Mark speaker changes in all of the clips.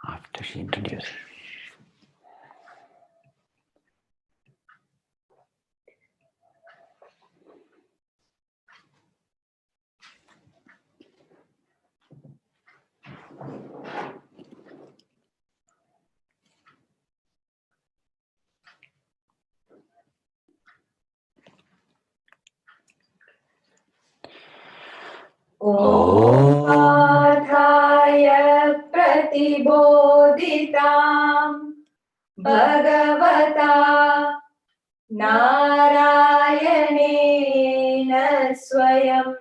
Speaker 1: after she introduces.
Speaker 2: Om Pathaya Pratibodhitam Bhagavata Narayanena Swayam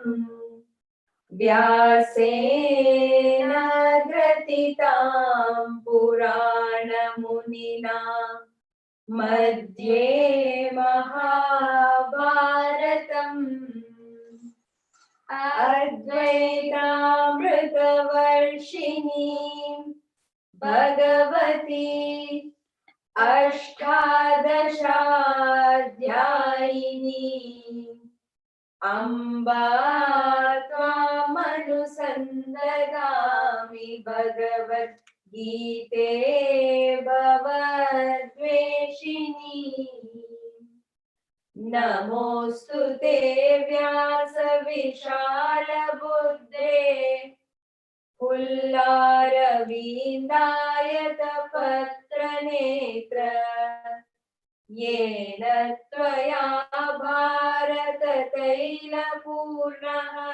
Speaker 2: Vyasena Gratitam Purana Munina Madhye Mahabharatam Advaitamritavarshini Bhagavati Ashtadashadhyayini Amba Tvamanusandagami Bhagavad Gite Bhavadveshini Namostute Vyasa Vishala Buddhe Pullaravindayata Patra Netra Yena Tvaya Bharata Taila Purnaha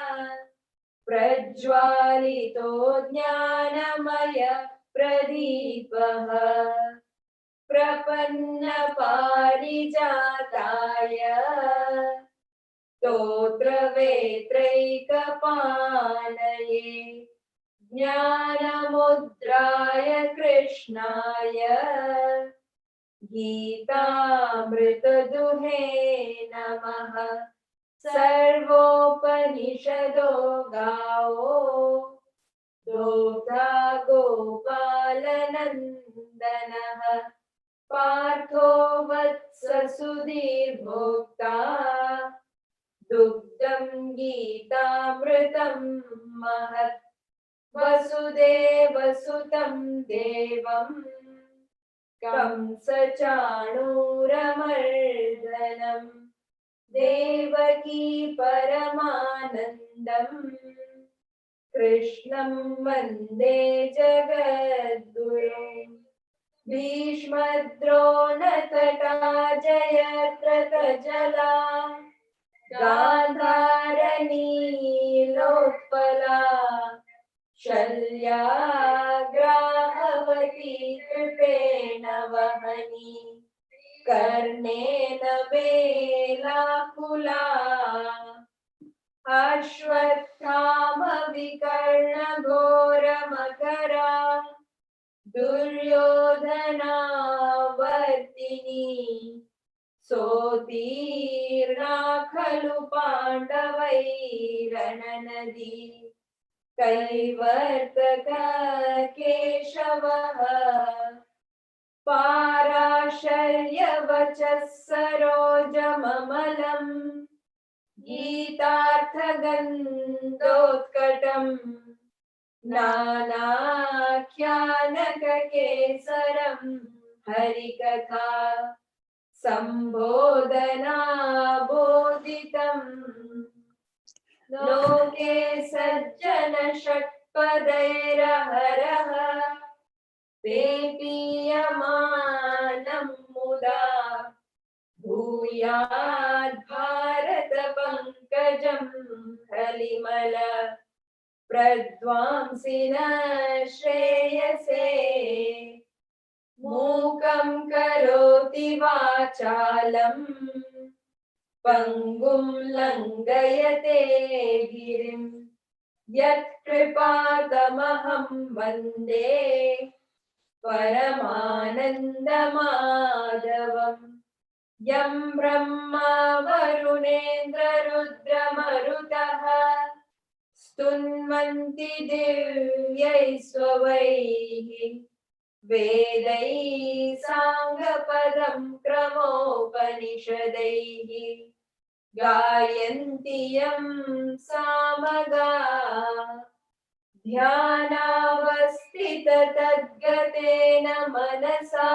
Speaker 2: Prajwalito Jnanamaya Pradipaha Prapanna Parijataya Stotra Vetraika Panaye Jnanamudraya Krishnaya Gita Amrita Duhe Namaha Sarvopanishado Gao Dota Gopalanandanaha Partho Vatsa Sudhir Bhokta Dugdam Gitamritam Mahat Vasudeva Sutam Devam Kamsa Chanuramardhanam Devaki Paramanandam Krishnam Vande Jagadgurum Bhishmadronatata Jayatratajala Gandharanilotpala Shalyagrahavati Kripena Vahani Karnena Velakula Ashwathama Vikarna Ghora Makara Duryodhana Vardini Sotirna Khalu Pandavairananadi Kaivartaka Keshavaha Parasharya Vachas Sarojamamalam Gitarthagandotkatam Nanakyanakakesaram Harikatha Sambodhana Bodhitam Loke Sajjana Shatpadairaharaha Pepiyamanam Muda Bhuyad Bharata Pankajam Halimala Pradvamsina Shreyase Mukam Karoti Vachalam Pangum Langayate Girim Yat Kripatamaham Vande Paramanandamadavam Yam Brahma Varunendra Rudra Marutaha Stunvanti Divyai Swavaihi Vedai Sangapadam Kramopanishadaihi Gayanti Yam Samaga Dhyanavasthita तद्गतेन मनसा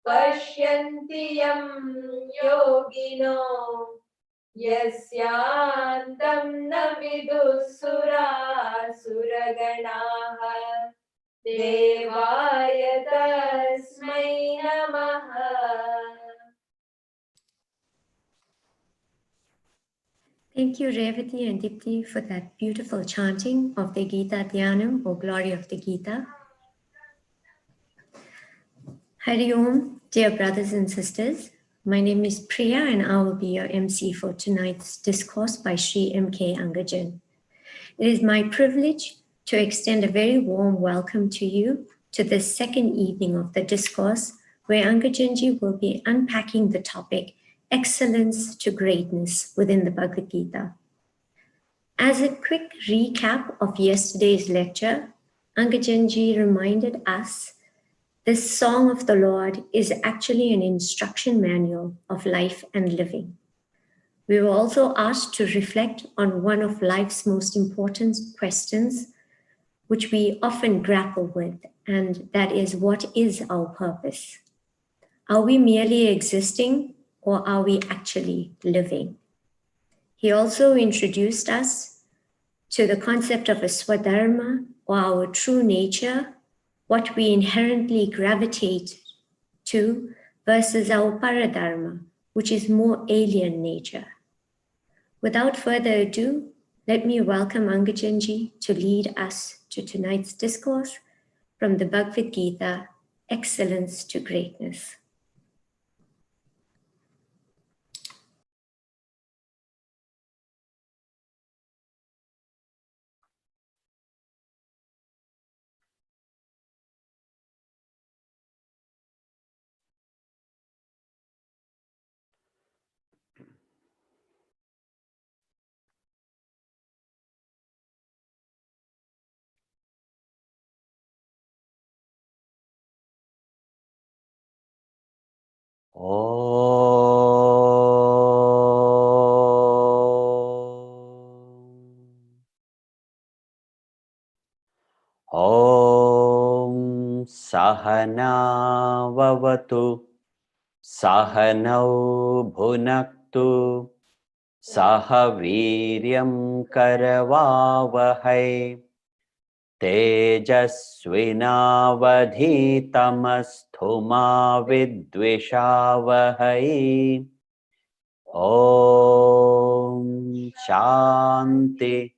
Speaker 2: पश्यन्ति यं योगिनो यस्यान्तं न विदुःसुरासुरगणाः देवाय तस्मै नमः.
Speaker 1: Thank you, Revati and Dipti, for that beautiful chanting of the Gita Dhyanam, or glory of the Gita. Hari Om, dear brothers and sisters. My name is Priya and I will be your MC for tonight's discourse by Sri M.K. Angajan. It is my privilege to extend a very warm welcome to you to this second evening of the discourse, where Angajanji will be unpacking the topic, Excellence to Greatness within the Bhagavad Gita. As a quick recap of yesterday's lecture, Angajanji reminded us this Song of the Lord is actually an instruction manual of life and living. We were also asked to reflect on one of life's most important questions, which we often grapple with, and that is, what is our purpose? Are we merely existing, or are we actually living? He also introduced us to the concept of a swadharma, or our true nature, what we inherently gravitate to, versus our paradharma, which is more alien nature. Without further ado, let me welcome Angajanji to lead us to tonight's discourse from the Bhagavad Gita, Excellence to Greatness.
Speaker 3: Om Sahana Vavatu Sahanau Bhunaktu Sahaviryam Karavavahai Tejasvinavadhitamastuma Vidvishavahai. Om Shanti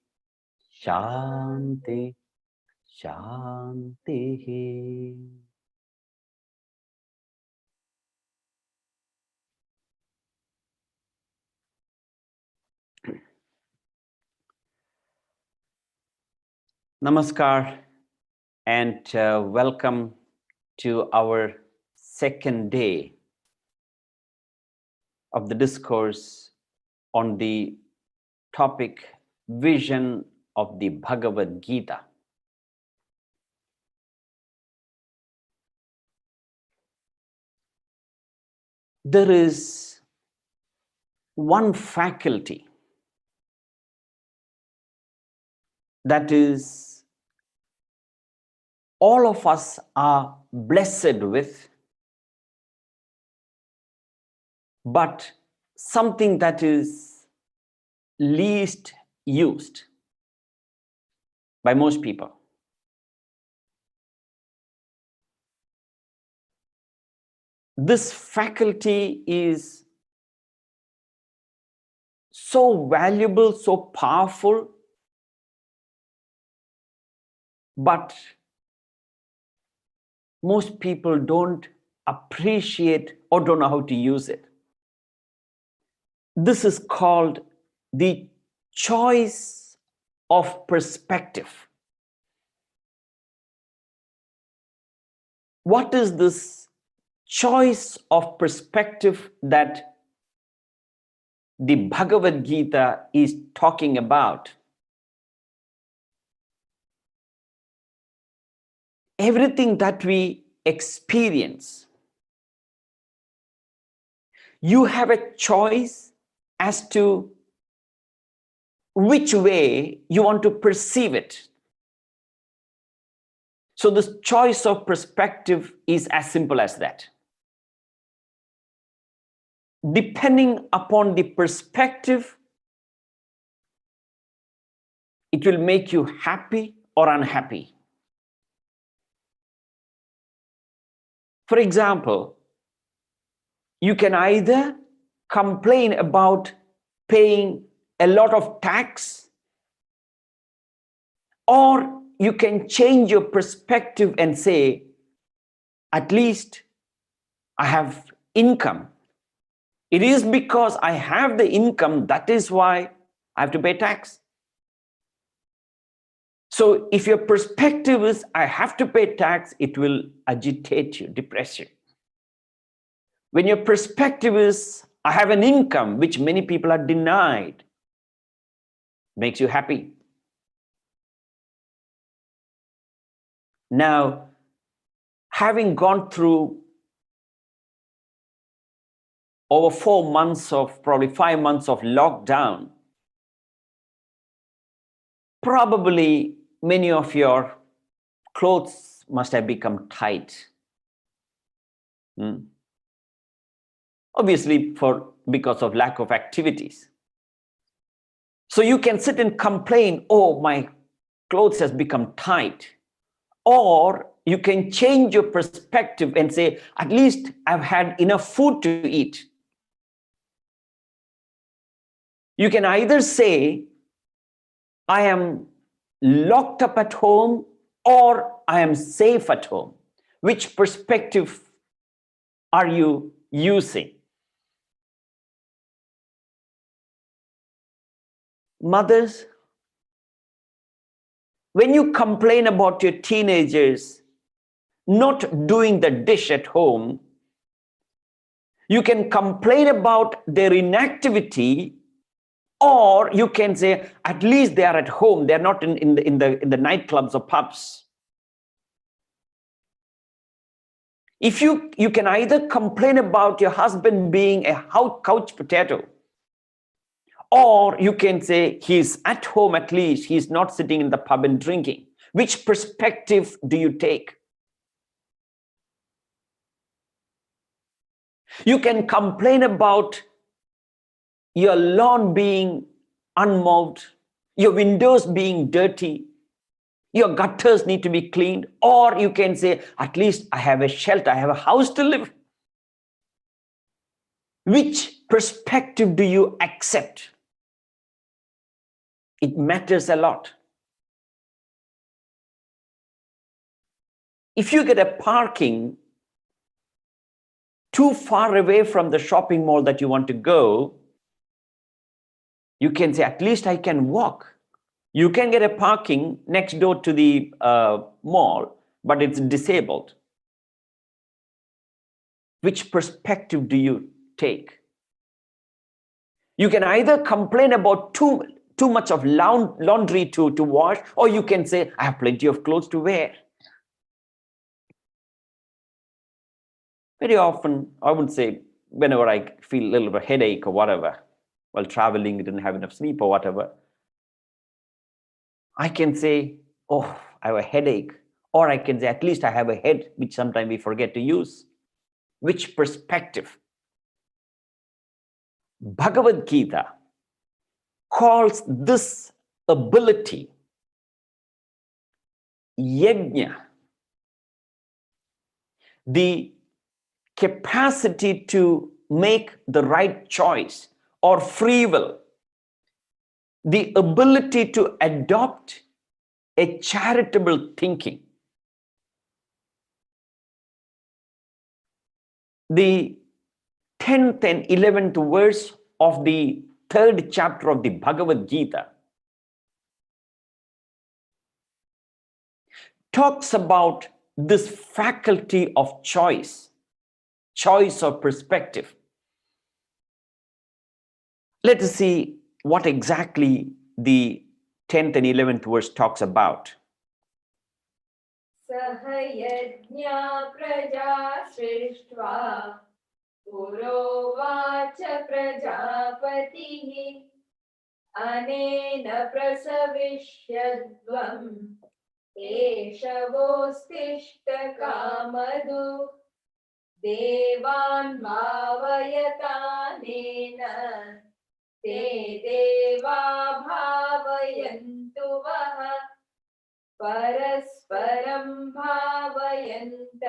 Speaker 3: Shanti Shanti. Namaskar and welcome to our second day of the discourse on the topic Vision of the Bhagavad Gita. There is one faculty that is all of us are blessed with, but something that is least used by most people. This faculty is so valuable, so powerful, but most people don't appreciate or don't know how to use it. This is called the choice of perspective. What is this choice of perspective that the Bhagavad Gita is talking about? Everything that we experience, you have a choice as to which way you want to perceive it. So this choice of perspective is as simple as that. Depending upon the perspective, it will make you happy or unhappy. For example, you can either complain about paying a lot of tax, or you can change your perspective and say, at least I have income. It is because I have the income, that is why I have to pay tax. So if your perspective is, I have to pay tax, it will agitate you, depress you. When your perspective is, I have an income, which many people are denied, makes you happy. Now, having gone through over 4 months of, probably 5 months of lockdown, probably many of your clothes must have become tight. Obviously, because of lack of activities. So you can sit and complain, oh, my clothes has become tight. Or you can change your perspective and say, at least I've had enough food to eat. You can either say, I am locked up at home, or I am safe at home. Which perspective are you using? Mothers, when you complain about your teenagers not doing the dish at home, you can complain about their inactivity, or you can say, at least they are at home, they're not in the nightclubs or pubs. If you can either complain about your husband being a couch potato, or you can say he's at home, at least he's not sitting in the pub and drinking. Which perspective do you take? You can complain about your lawn being unmowed, your windows being dirty, your gutters need to be cleaned, or you can say, at least I have a shelter, I have a house to live. Which perspective do you accept? It matters a lot. If you get a parking too far away from the shopping mall that you want to go, you can say, at least I can walk. You can get a parking next door to the mall, but it's disabled. Which perspective do you take? You can either complain about too much of laundry to wash, or you can say, I have plenty of clothes to wear. Very often, I would say, whenever I feel a little bit of a headache or whatever, while traveling, didn't have enough sleep or whatever, I can say, oh, I have a headache. Or I can say, at least I have a head, which sometimes we forget to use. Which perspective? Bhagavad Gita calls this ability yagna, the capacity to make the right choice or free will, the ability to adopt a charitable thinking. The 10th and 11th verse of the 3rd chapter of the Bhagavad Gita talks about this faculty of choice of perspective. Let us see what exactly the 10th and 11th verse talks about.
Speaker 2: Sahayajna praja srishtva purovacha prajapatihi anena prasavishyadvam एषवोस्तिष्ठ कामधु देवान् भावयतानेन ते देवा भावयन्तु वः परस्परं भावयन्त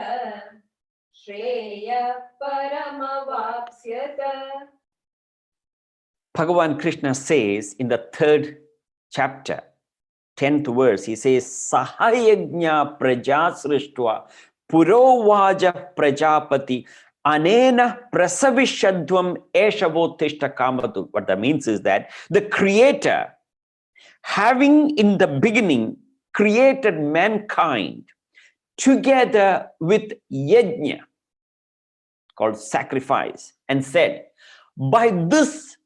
Speaker 2: श्रेयः परमवाप्स्यत.
Speaker 3: Bhagavan Krishna says in the 3rd chapter, 10th verse, he says, Sahayagnya prajasrishtva purovaja prajapati anena prasavishadvam eshavotishta kamatu. What that means is that the Creator, having in the beginning created mankind together with yagna, called sacrifice, and said, by this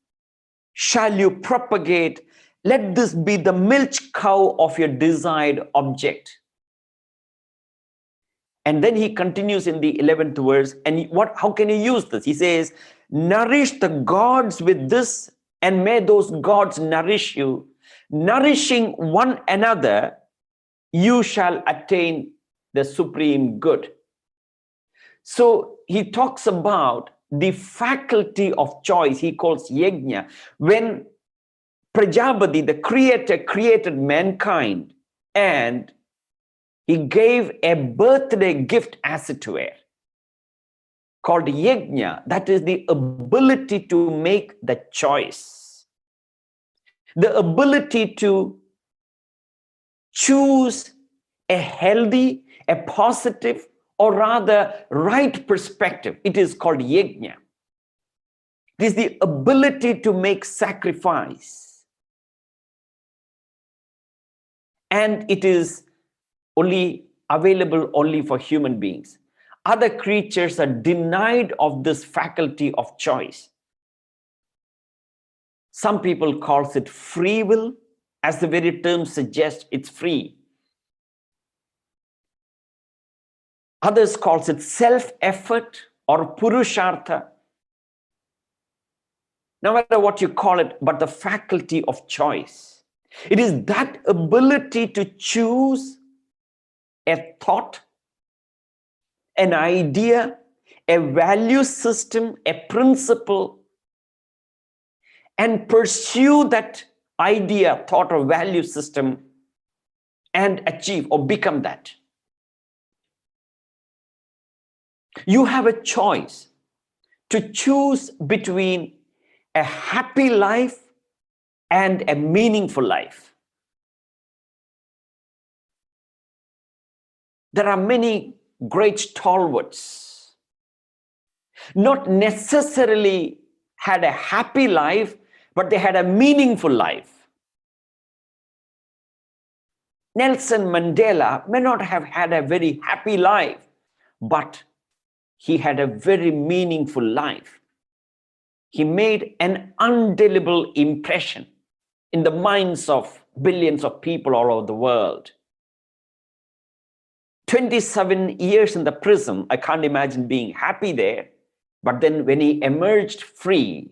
Speaker 3: shall you propagate, let this be the milk cow of your desired object. And then he continues in the 11th verse, and how can he use this? He says, nourish the gods with this, and may those gods nourish you. Nourishing one another, you shall attain the supreme good. So he talks about the faculty of choice. He calls yagna. When Prajapati, the Creator, created mankind, and he gave a birthday gift, as it were, called yagna. That is the ability to make the choice, the ability to choose a healthy, a positive, or rather right perspective. It is called yagna. It is the ability to make sacrifice. And it is only available only for human beings. Other creatures are denied of this faculty of choice. Some people call it free will, as the very term suggests, it's free. Others call it self-effort or purushartha. No matter what you call it, but the faculty of choice. It is that ability to choose a thought, an idea, a value system, a principle, and pursue that idea, thought, or value system and achieve or become that. You have a choice to choose between a happy life and a meaningful life. There are many great stalwarts, not necessarily had a happy life, but they had a meaningful life. Nelson Mandela may not have had a very happy life, but he had a very meaningful life. He made an indelible impression in the minds of billions of people all over the world. 27 years in the prison, I can't imagine being happy there. But then when he emerged free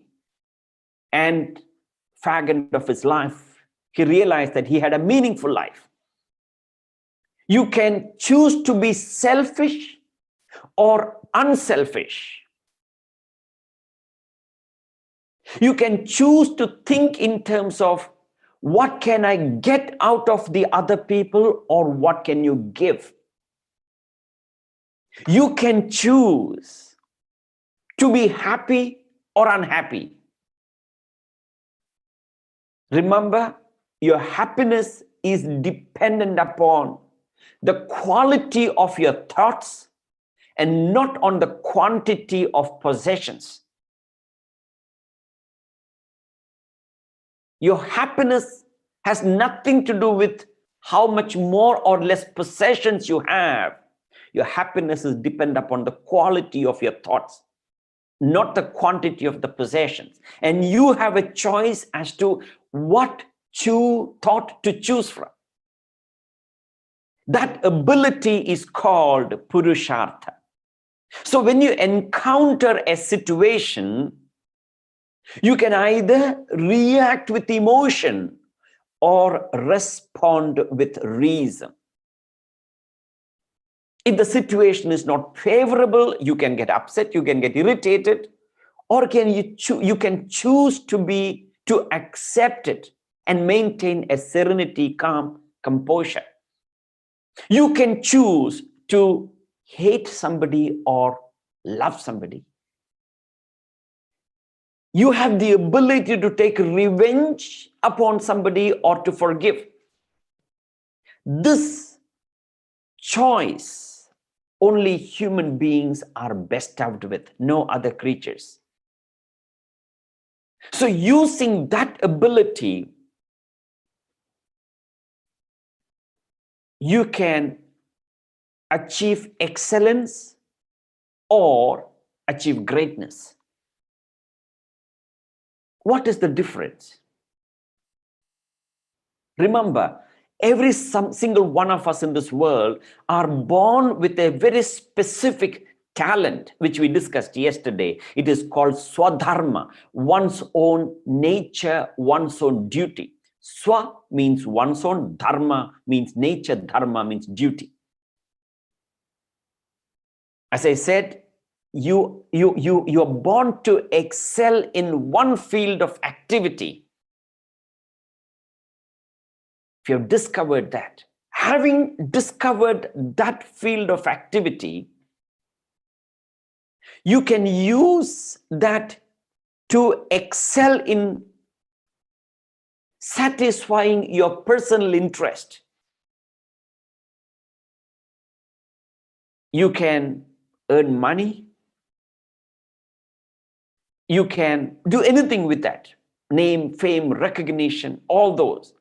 Speaker 3: and fag of his life, he realized that he had a meaningful life. You can choose to be selfish or unselfish. You can choose to think in terms of what can I get out of the other people, or what can you give. You can choose to be happy or unhappy. Remember, your happiness is dependent upon the quality of your thoughts and not on the quantity of possessions. Your happiness has nothing to do with how much more or less possessions you have. Your happiness is dependent upon the quality of your thoughts, not the quantity of the possessions. And you have a choice as to what thought to choose from. That ability is called purushartha. So when you encounter a situation, you can either react with emotion or respond with reason. If the situation is not favorable, you can get upset, you can get irritated, or you can choose to accept it and maintain a serenity, calm, composure. You can choose to hate somebody or love somebody. You have the ability to take revenge upon somebody or to forgive. This choice only human beings are bestowed with, no other creatures. So using that ability, you can achieve excellence or achieve greatness. What is the difference? Remember, every single one of us in this world are born with a very specific talent, which we discussed yesterday. It is called swadharma, one's own nature, one's own duty. Swa means one's own, dharma means nature, dharma means duty. As I said, you're born to excel in one field of activity. If you have discovered that, having discovered that field of activity, you can use that to excel in satisfying your personal interest. You can earn money. You can do anything with that. Name, fame, recognition, all those.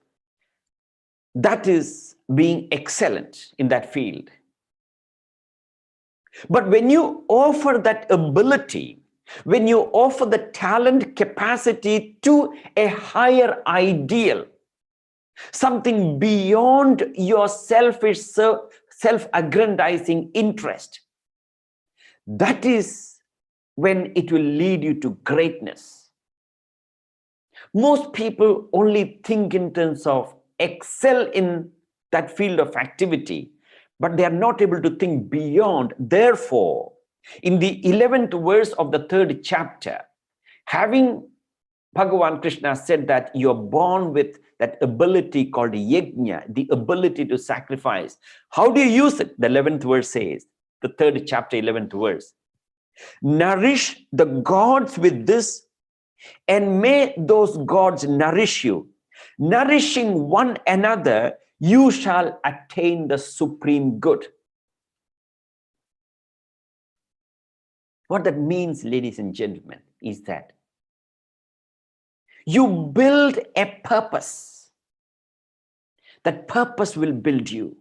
Speaker 3: That is being excellent in that field. But when you offer that ability, when you offer the talent, capacity to a higher ideal, something beyond your selfish, self-aggrandizing interest, that is when it will lead you to greatness. Most people only think in terms of excel in that field of activity, but they are not able to think beyond. Therefore, in the 11th verse of the 3rd chapter, having Bhagavan Krishna said that you're born with that ability called yagna, the ability to sacrifice. How do you use it? The 11th verse says, the 3rd chapter, 11th verse. Nourish the gods with this, and may those gods nourish you. Nourishing one another, you shall attain the supreme good. What that means, ladies and gentlemen, is that you build a purpose. That purpose will build you.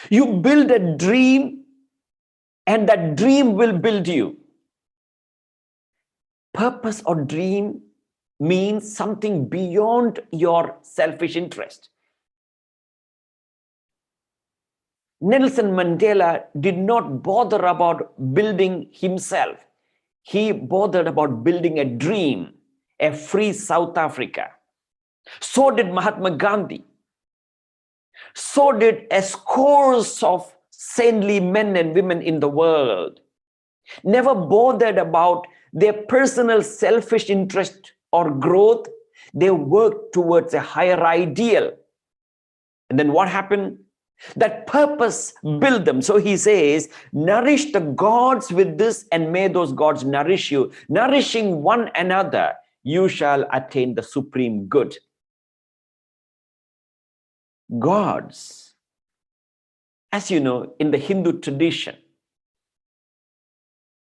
Speaker 3: You build a dream, and that dream will build you. Purpose or dream means something beyond your selfish interest. Nelson Mandela did not bother about building himself. He bothered about building a dream, a free South Africa. So did Mahatma Gandhi. So did a scores of saintly men and women in the world. Never bothered about their personal selfish interest or growth. They worked towards a higher ideal. And then what happened? That purpose built them. So he says, nourish the gods with this, and may those gods nourish you. Nourishing one another, you shall attain the supreme good. Gods, as you know, in the Hindu tradition,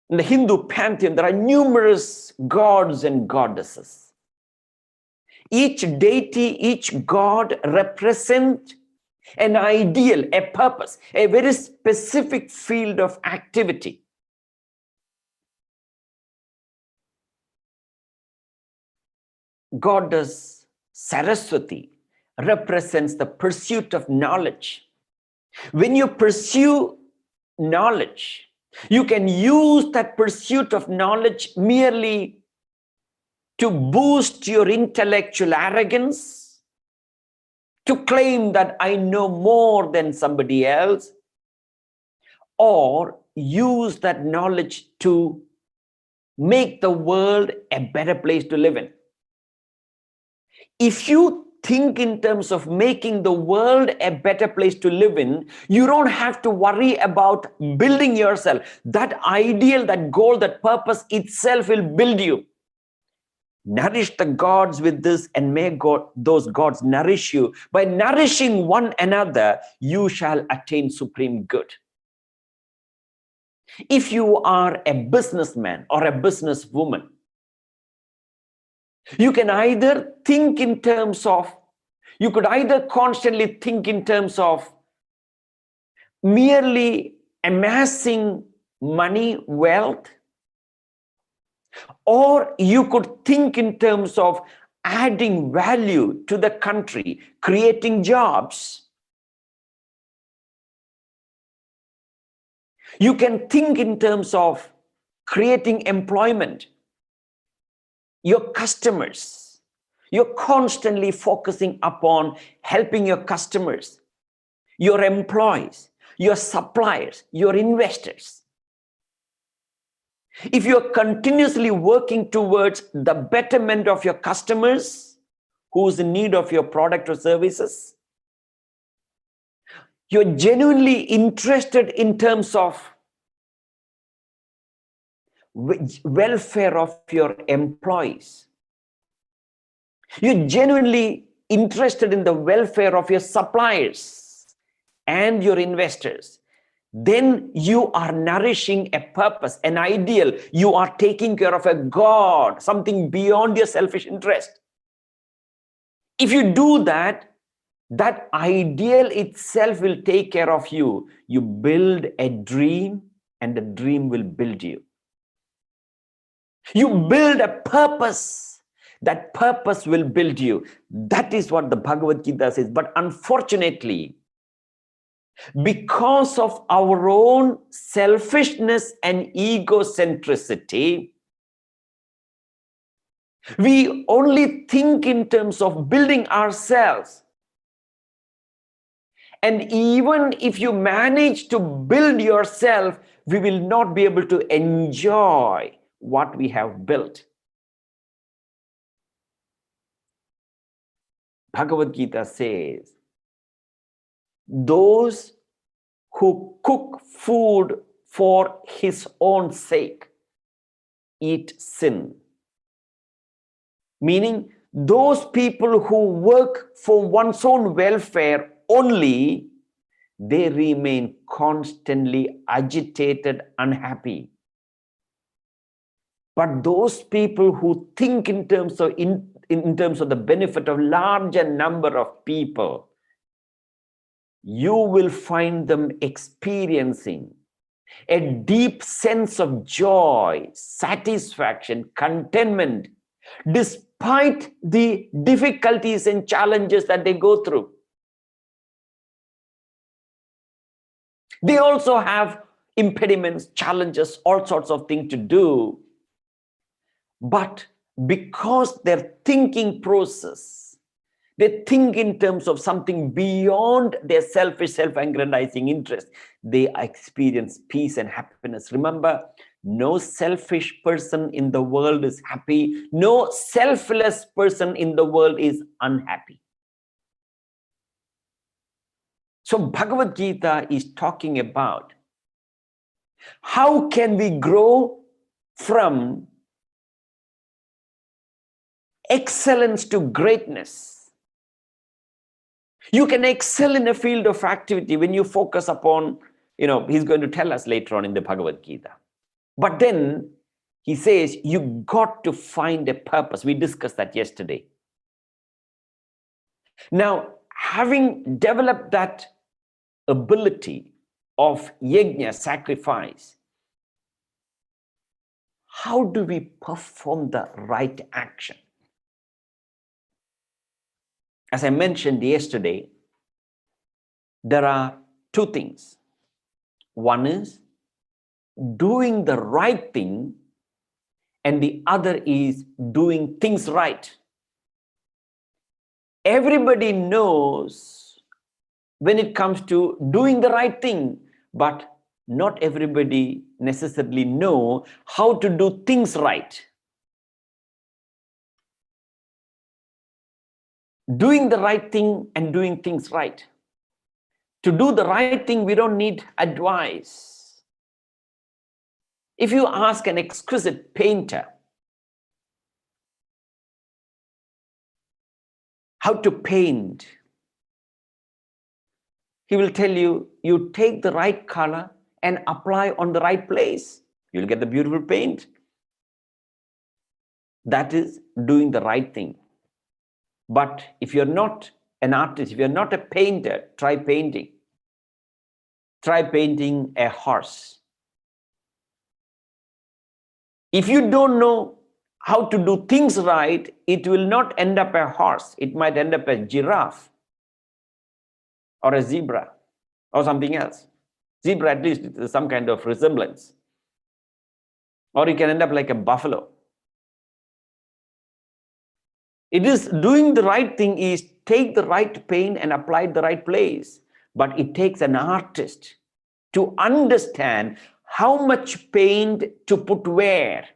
Speaker 3: in the Hindu pantheon, there are numerous gods and goddesses. Each deity, each god represents an ideal, a purpose, a very specific field of activity. Goddess Saraswati represents the pursuit of knowledge. When you pursue knowledge, you can use that pursuit of knowledge merely to boost your intellectual arrogance, to claim that I know more than somebody else, or use that knowledge to make the world a better place to live in. If you think in terms of making the world a better place to live in, you don't have to worry about building yourself. That ideal, that goal, that purpose itself will build you. Nourish the gods with this, and may those gods nourish you. By nourishing one another, you shall attain supreme good. If you are a businessman or a businesswoman, you can either think in terms of, you could either constantly think in terms of merely amassing money, wealth, or you could think in terms of adding value to the country, creating jobs. You can think in terms of creating employment. Your customers, you're constantly focusing upon helping your customers, your employees, your suppliers, your investors. If you're continuously working towards the betterment of your customers who's in need of your product or services, you're genuinely interested in terms of welfare of your employees. You're genuinely interested in the welfare of your suppliers and your investors. Then you are nourishing a purpose, an ideal. You are taking care of a God, something beyond your selfish interest. If you do that, that ideal itself will take care of you. You build a dream, and the dream will build you. You build a purpose, that purpose will build you. That is what the Bhagavad Gita says. But unfortunately, because of our own selfishness and egocentricity, we only think in terms of building ourselves. And even if you manage to build yourself, we will not be able to enjoy what we have built. Bhagavad Gita says, those who cook food for his own sake eat sin. Meaning, those people who work for one's own welfare only, they remain constantly agitated, unhappy. But those people who think in terms of the benefit of larger number of people, you will find them experiencing a deep sense of joy, satisfaction, contentment, despite the difficulties and challenges that they go through. They also have impediments, challenges, all sorts of things to do. But because their thinking process, they think in terms of something beyond their selfish, self-aggrandizing interest, they experience peace and happiness. Remember, no selfish person in the world is happy. No selfless person in the world is unhappy. So Bhagavad Gita is talking about how can we grow from excellence to greatness. You can excel in a field of activity when you focus upon, he's going to tell us later on in the Bhagavad Gita. But then he says, you got to find a purpose. We discussed that yesterday. Now, having developed that ability of yagna, sacrifice, how do we perform the right action? As I mentioned yesterday, there are two things. One is doing the right thing, and the other is doing things right. Everybody knows when it comes to doing the right thing, but not everybody necessarily know how to do things right. Doing the right thing and doing things right. To do the right thing, we don't need advice. If you ask an exquisite painter how to paint, he will tell you, you take the right color and apply on the right place. You'll get the beautiful paint. That is doing the right thing. But if you're not an artist, if you're not a painter, try painting. Try painting a horse. If you don't know how to do things right, it will not end up a horse. It might end up a giraffe or a zebra or something else. Zebra, at least, is some kind of resemblance. Or it can end up like a buffalo. It is doing the right thing is take the right paint and apply it the right place. But it takes an artist to understand how much paint to put where.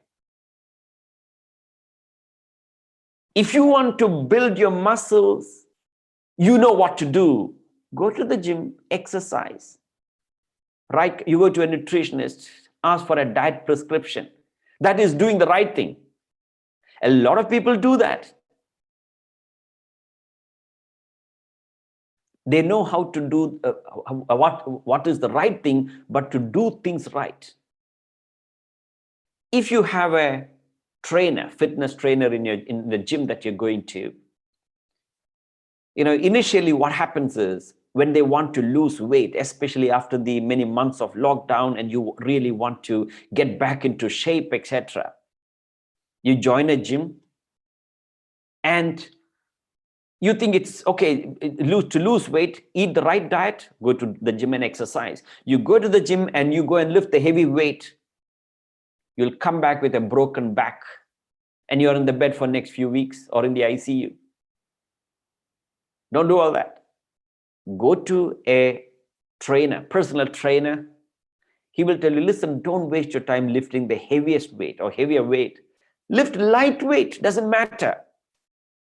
Speaker 3: If you want to build your muscles, you know what to do. Go to the gym, exercise. Right? You go to a nutritionist, ask for a diet prescription. That is doing the right thing. A lot of people do that. They know how to do what is the right thing, but to do things right. If you have a trainer, fitness trainer in the gym that you're going to, initially what happens is when they want to lose weight, especially after the many months of lockdown and you really want to get back into shape, etc., you join a gym and you think it's okay to lose weight, eat the right diet, go to the gym and exercise. You go to the gym and you go and lift the heavy weight. You'll come back with a broken back and you're in the bed for the next few weeks or in the ICU. Don't do all that. Go to a trainer, personal trainer. He will tell you, listen, don't waste your time lifting the heaviest weight or heavier weight. Lift lightweight, doesn't matter.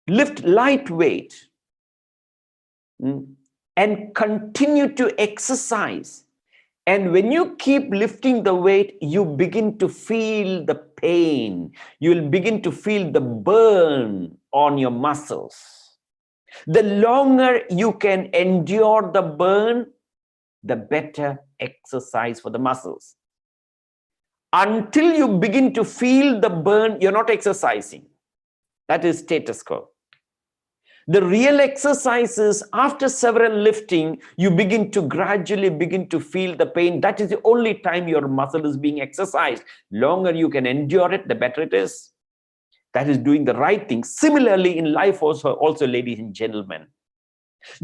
Speaker 3: Lift lightweight and continue to exercise. And when you keep lifting the weight, you begin to feel the pain. You'll begin to feel the burn on your muscles. The longer you can endure the burn, the better exercise for the muscles. Until you begin to feel the burn, you're not exercising. That is status quo. The real exercise is after several lifting, you gradually begin to feel the pain. That is the only time your muscle is being exercised. Longer you can endure it, the better it is. That is doing the right thing. Similarly, in life also, ladies and gentlemen,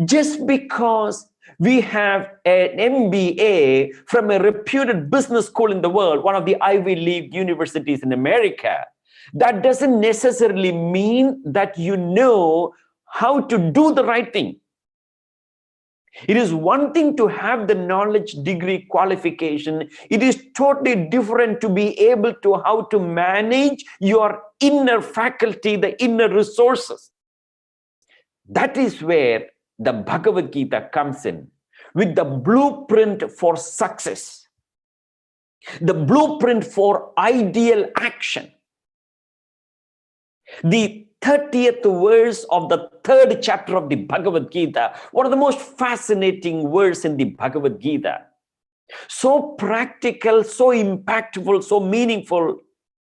Speaker 3: just because we have an MBA from a reputed business school in the world, one of the Ivy League universities in America, that doesn't necessarily mean that you know how to do the right thing. It is one thing to have the knowledge, degree, qualification. It is totally different to be able to how to manage your inner faculty, the inner resources. That is where the Bhagavad Gita comes in with the blueprint for success, the blueprint for ideal action. The 30th verse of the 3rd chapter of the Bhagavad Gita, one of the most fascinating verses in the Bhagavad Gita. So practical, so impactful, so meaningful,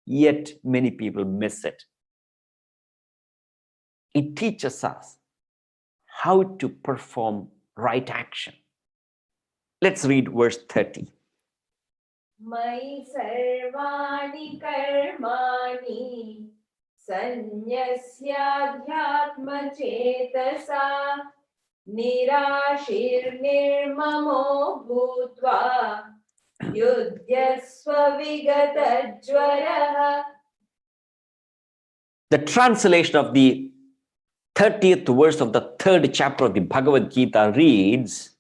Speaker 3: yet many people miss it. It teaches us how to perform right action. Let's read verse 30.
Speaker 2: Mai sarvani karmani Sanyasyadhyatma chetasa Nirashir nirmamo bhutva Yudhyasva vigatajvaraha.
Speaker 3: The translation of the 30th verse of the 3rd chapter of the Bhagavad Gita reads,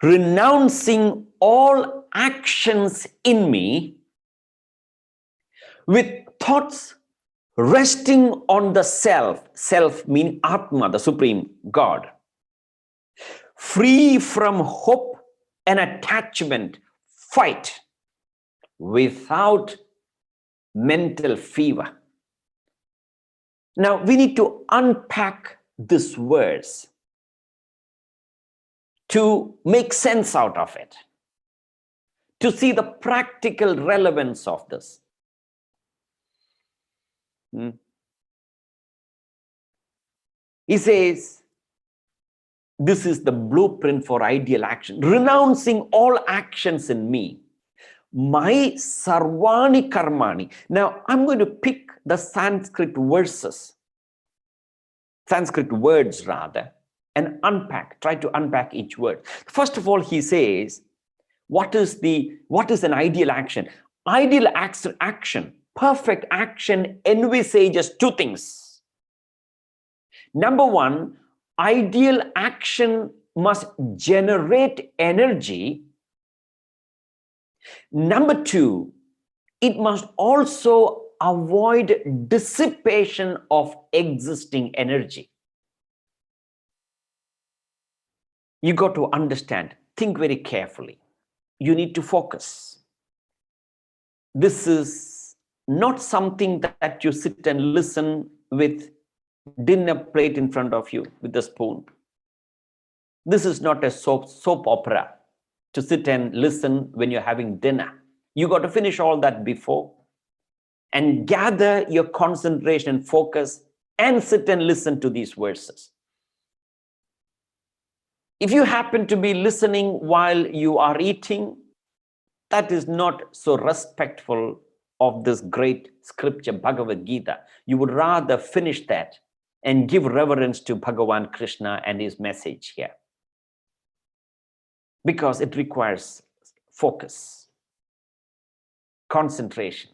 Speaker 3: renouncing all actions in me with thoughts resting on the self meaning Atma, the Supreme God, free from hope and attachment, fight without mental fever. Now we need to unpack this verse to make sense out of it, to see the practical relevance of this. He says, this is the blueprint for ideal action. Renouncing all actions in me, my sarvani karmani. Now, I'm going to pick the Sanskrit verses, Sanskrit words rather, and try to unpack each word. First of all, he says, what is an ideal action? Ideal action, perfect action envisages two things. Number one, ideal action must generate energy. Number two, it must also avoid dissipation of existing energy. You got to understand, think very carefully. You need to focus. This is not something that you sit and listen with dinner plate in front of you with a spoon. This is not a soap opera to sit and listen when you're having dinner. You got to finish all that before and gather your concentration and focus and sit and listen to these verses. If you happen to be listening while you are eating, that is not so respectful of this great scripture, Bhagavad Gita. You would rather finish that and give reverence to Bhagavan Krishna and his message here, because it requires focus, concentration.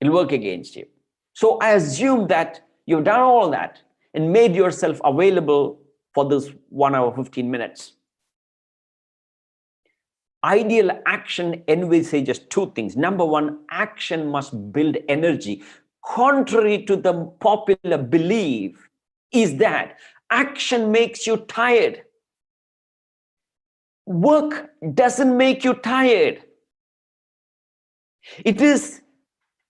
Speaker 3: It'll work against you. So I assume that you've done all that and made yourself available for this 1 hour, 15 minutes. Ideal action envisages two things. Number one, action must build energy. Contrary to the popular belief is that action makes you tired. Work doesn't make you tired. It is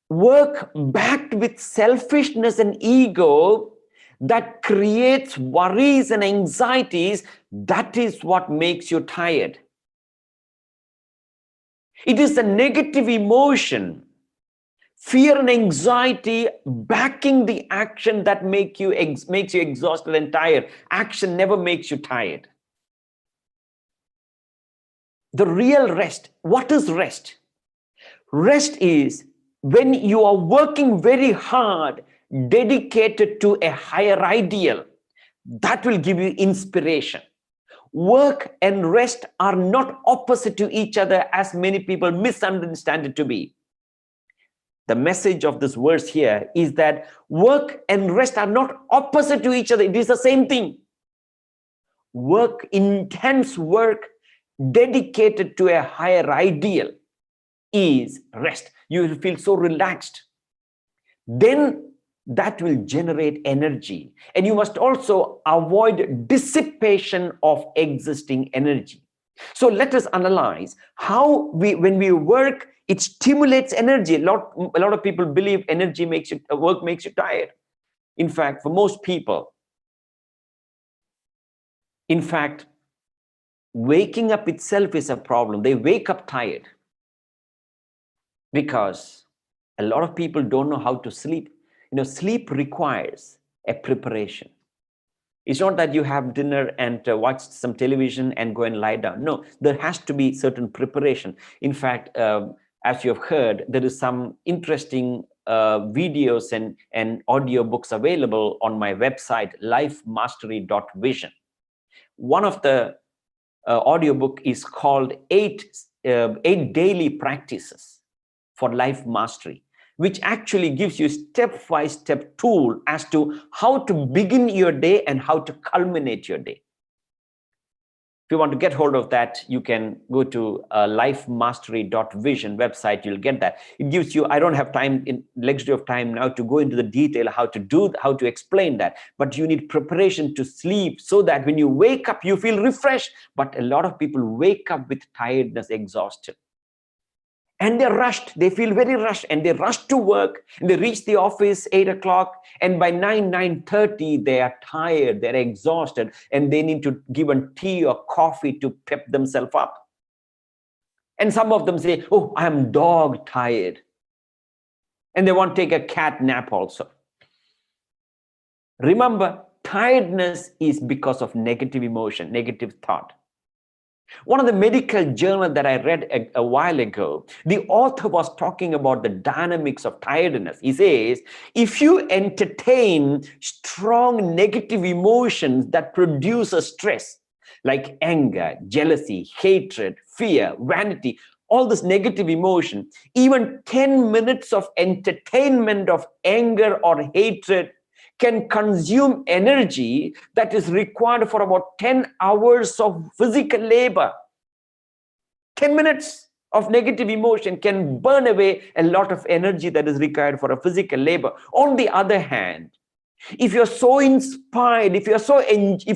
Speaker 3: work backed with selfishness and ego that creates worries and anxieties. That is what makes you tired. It is the negative emotion, fear and anxiety backing the action that makes you exhausted and tired. Action never makes you tired. The real rest, what is rest? Rest is when you are working very hard, dedicated to a higher ideal. That will give you inspiration. Work and rest are not opposite to each other as many people misunderstand it to be. The message of this verse here is that work and rest are not opposite to each other. It is the same thing. Work, intense work, dedicated to a higher ideal is rest. You will feel so relaxed. Then that will generate energy. And you must also avoid dissipation of existing energy. So let us analyze how when we work, it stimulates energy. A lot of people believe energy work makes you tired. In fact, for most people, waking up itself is a problem. They wake up tired because a lot of people don't know how to sleep. Sleep requires a preparation. It's not that you have dinner and watch some television and go and lie down. No, there has to be certain preparation. In fact, as you have heard, there is some interesting videos and audio books available on my website, mastery.vision. One of the audiobook is called 8 daily practices for life mastery, which actually gives you step-by-step tool as to how to begin your day and how to culminate your day. If you want to get hold of that, you can go to mastery.vision website. You'll get that. It gives you, I don't have time in luxury of time now to go into the detail how to explain that, but you need preparation to sleep so that when you wake up, you feel refreshed. But a lot of people wake up with tiredness, exhausted. And they're rushed, they feel very rushed, and they rush to work, and they reach the office 8 o'clock, and by 9:30, they are tired, they're exhausted, and they need to give a tea or coffee to pep themselves up. And some of them say, oh, I'm dog tired. And they want to take a cat nap also. Remember, tiredness is because of negative emotion, negative thought. One of the medical journals that I read a while ago, the author was talking about the dynamics of tiredness. He says, if you entertain strong negative emotions that produce a stress, like anger, jealousy, hatred, fear, vanity, all this negative emotion, even 10 minutes of entertainment of anger or hatred can consume energy that is required for about 10 hours of physical labor. 10 minutes of negative emotion can burn away a lot of energy that is required for a physical labor. On the other hand, if you're so inspired, if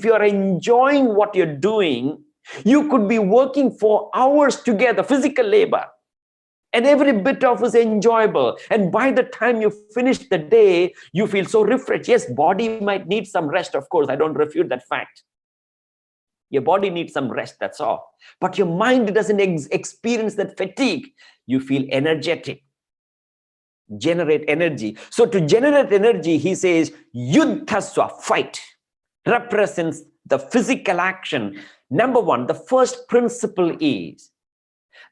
Speaker 3: you're enjoying what you're doing, you could be working for hours together, physical labor. And every bit of it is enjoyable. And by the time you finish the day, you feel so refreshed. Yes, body might need some rest, of course. I don't refute that fact. Your body needs some rest, that's all. But your mind doesn't experience that fatigue. You feel energetic. Generate energy. So to generate energy, he says, yuddhasva, fight, represents the physical action. Number one, the first principle is,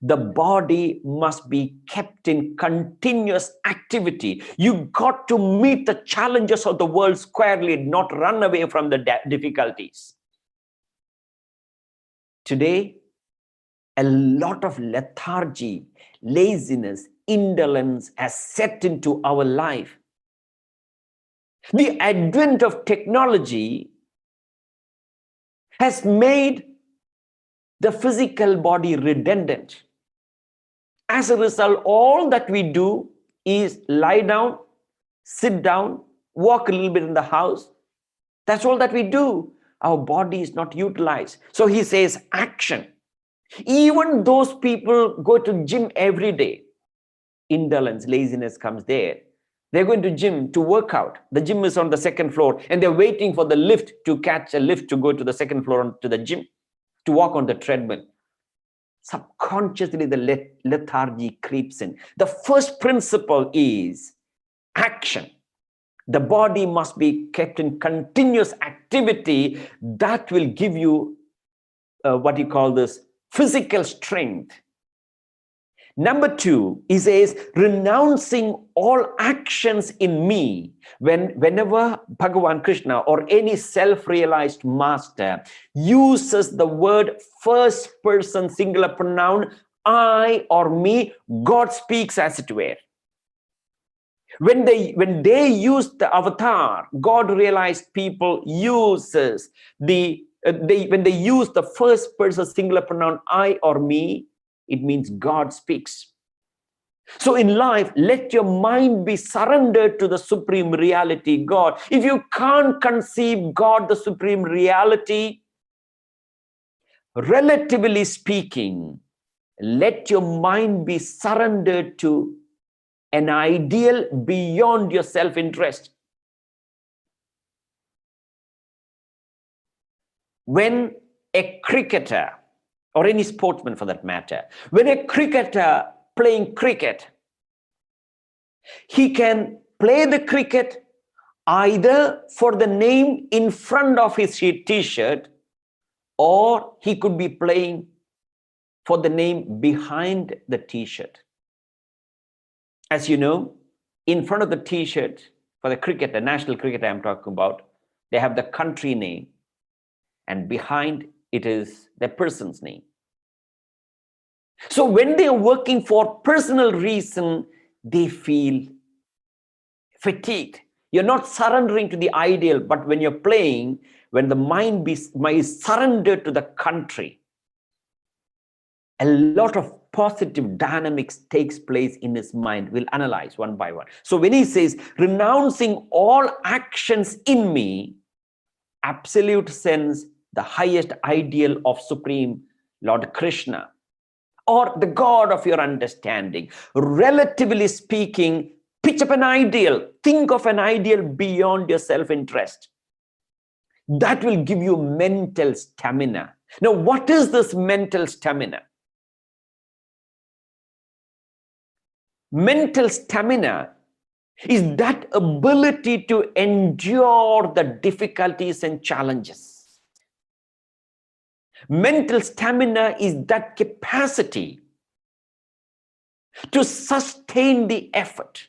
Speaker 3: the body must be kept in continuous activity. You got to meet the challenges of the world squarely, not run away from the difficulties. Today, a lot of lethargy, laziness, indolence has set into our life. The advent of technology has made the physical body redundant. As a result, all that we do is lie down, sit down, walk a little bit in the house. That's all that we do. Our body is not utilized. So he says action. Even those people go to gym every day. Indolence, laziness comes there. They're going to gym to work out. The gym is on the second floor and they're waiting for the lift to catch a lift to go to the second floor to the gym, to walk on the treadmill. Subconsciously, the lethargy creeps in. The first principle is action. The body must be kept in continuous activity. That will give you what you call this physical strength. Number two, he says, renouncing all actions in me. Whenever Bhagavan Krishna or any self-realized master uses the word first person singular pronoun, I or me, God speaks as it were. When they use the avatar, God realized people uses when they use the first person singular pronoun I or me, it means God speaks. So in life, let your mind be surrendered to the supreme reality, God. If you can't conceive God, the supreme reality, relatively speaking, let your mind be surrendered to an ideal beyond your self-interest. When a cricketer, or any sportsman for that matter, when a cricketer playing cricket, he can play the cricket either for the name in front of his t-shirt, or he could be playing for the name behind the t-shirt. As you know, in front of the t-shirt for the cricketer, national cricketer I'm talking about, they have the country name, and behind it is the person's name. So when they are working for personal reason, they feel fatigued. You're not surrendering to the ideal, but when you're playing, when the mind is surrendered to the country, a lot of positive dynamics takes place in his mind. We'll analyze one by one. So when he says, renouncing all actions in me, absolute sense, the highest ideal of Supreme Lord Krishna, or the God of your understanding. Relatively speaking, pitch up an ideal. Think of an ideal beyond your self-interest. That will give you mental stamina. Now, what is this mental stamina? Mental stamina is that ability to endure the difficulties and challenges. Mental stamina is that capacity to sustain the effort.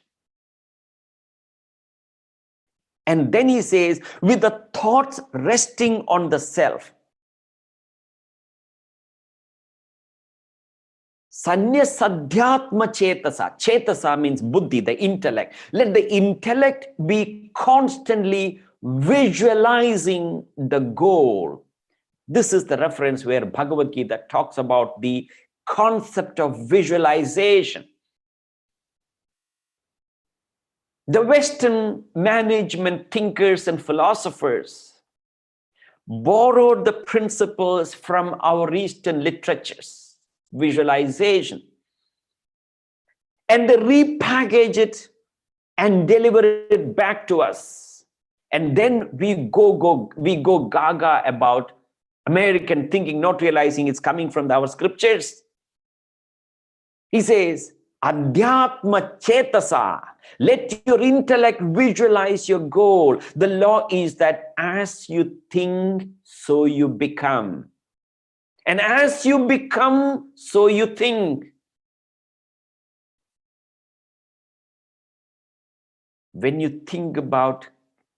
Speaker 3: And then he says, with the thoughts resting on the self. Sanyasadhyatma chetasa. Chetasa means buddhi, the intellect. Let the intellect be constantly visualizing the goal. This is the reference where Bhagavad Gita talks about the concept of visualization. The Western management thinkers and philosophers borrowed the principles from our Eastern literatures, visualization, and they repackage it and deliver it back to us. And then we go gaga about American thinking, not realizing it's coming from our scriptures. He says, Adhyatma chetasa. Let your intellect visualize your goal. The law is that as you think, so you become. And as you become, so you think. When you think about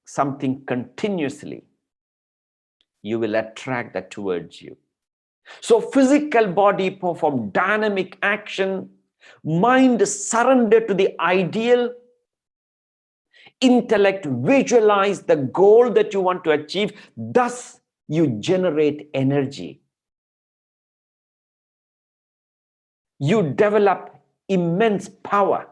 Speaker 3: something continuously, you will attract that towards you. So physical body perform dynamic action, mind surrender to the ideal, intellect visualize the goal that you want to achieve, thus you generate energy. You develop immense power.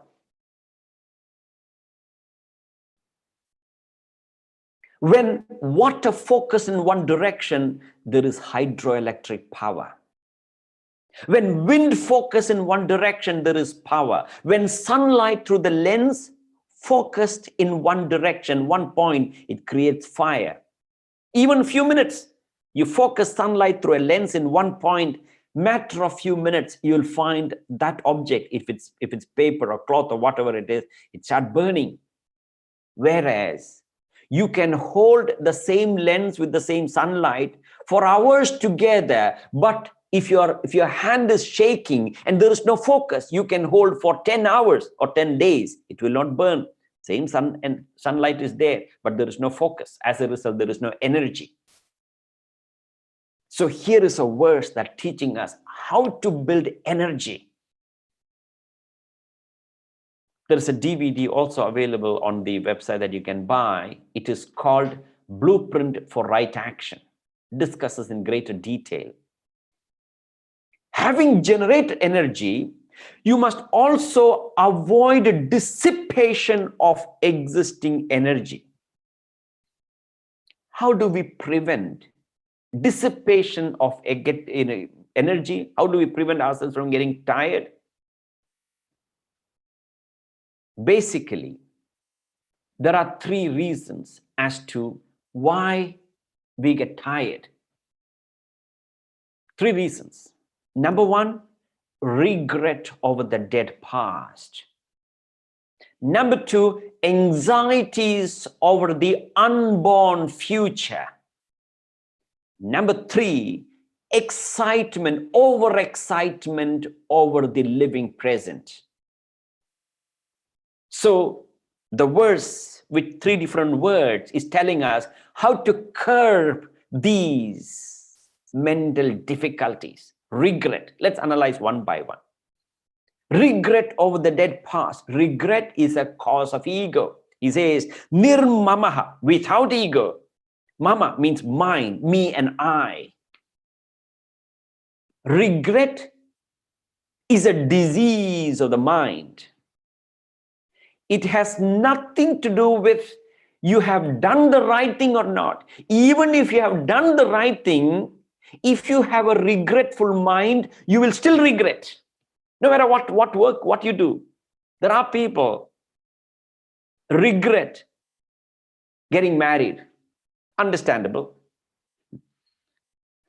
Speaker 3: When water focuses in one direction, there is hydroelectric power. When wind focuses in one direction, there is power. When sunlight through the lens focused in one direction, one point, it creates fire. Even a few minutes, you focus sunlight through a lens in one point, matter of few minutes, you'll find that object, if it's paper or cloth or whatever it is, it starts burning. Whereas you can hold the same lens with the same sunlight for hours together, but if your hand is shaking and there is no focus, you can hold for 10 hours or 10 days. It will not burn. Same sun and sunlight is there, but there is no focus. As a result, there is no energy. So here is a verse that teaching us how to build energy. There is a DVD also available on the website that you can buy. It is called Blueprint for Right Action. It discusses in greater detail. Having generated energy, you must also avoid dissipation of existing energy. How do we prevent dissipation of energy? How do we prevent ourselves from getting tired? Basically, there are three reasons as to why we get tired. Three reasons. Number one, regret over the dead past. Number two, anxieties over the unborn future. Number three, excitement, overexcitement over the living present. So the verse with three different words is telling us how to curb these mental difficulties. Regret. Let's analyze one by one. Regret over the dead past. Regret is a cause of ego. He says, nirmamaha, without ego. Mama means mine, me and I. Regret is a disease of the mind. It has nothing to do with you have done the right thing or not. Even if you have done the right thing, if you have a regretful mind, you will still regret. No matter what work, what you do. There are people regret getting married. Understandable.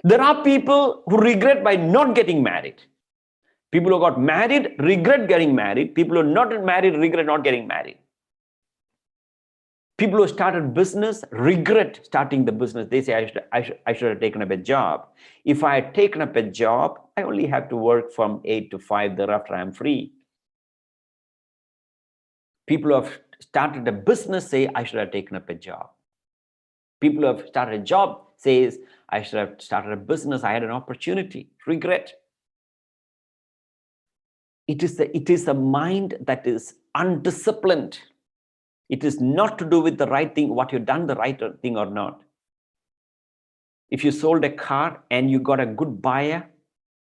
Speaker 3: There are people who regret by not getting married. People who got married regret getting married. People who are not married regret not getting married. People who started business regret starting the business. They say, I should have taken up a job. If I had taken up a job, I only have to work from 8 to 5. Thereafter, I'm free. People who have started a business say, I should have taken up a job. People who have started a job says, I should have started a business. I had an opportunity. Regret. It is a mind that is undisciplined. It is not to do with the right thing, what you've done the right thing or not. If you sold a car and you got a good buyer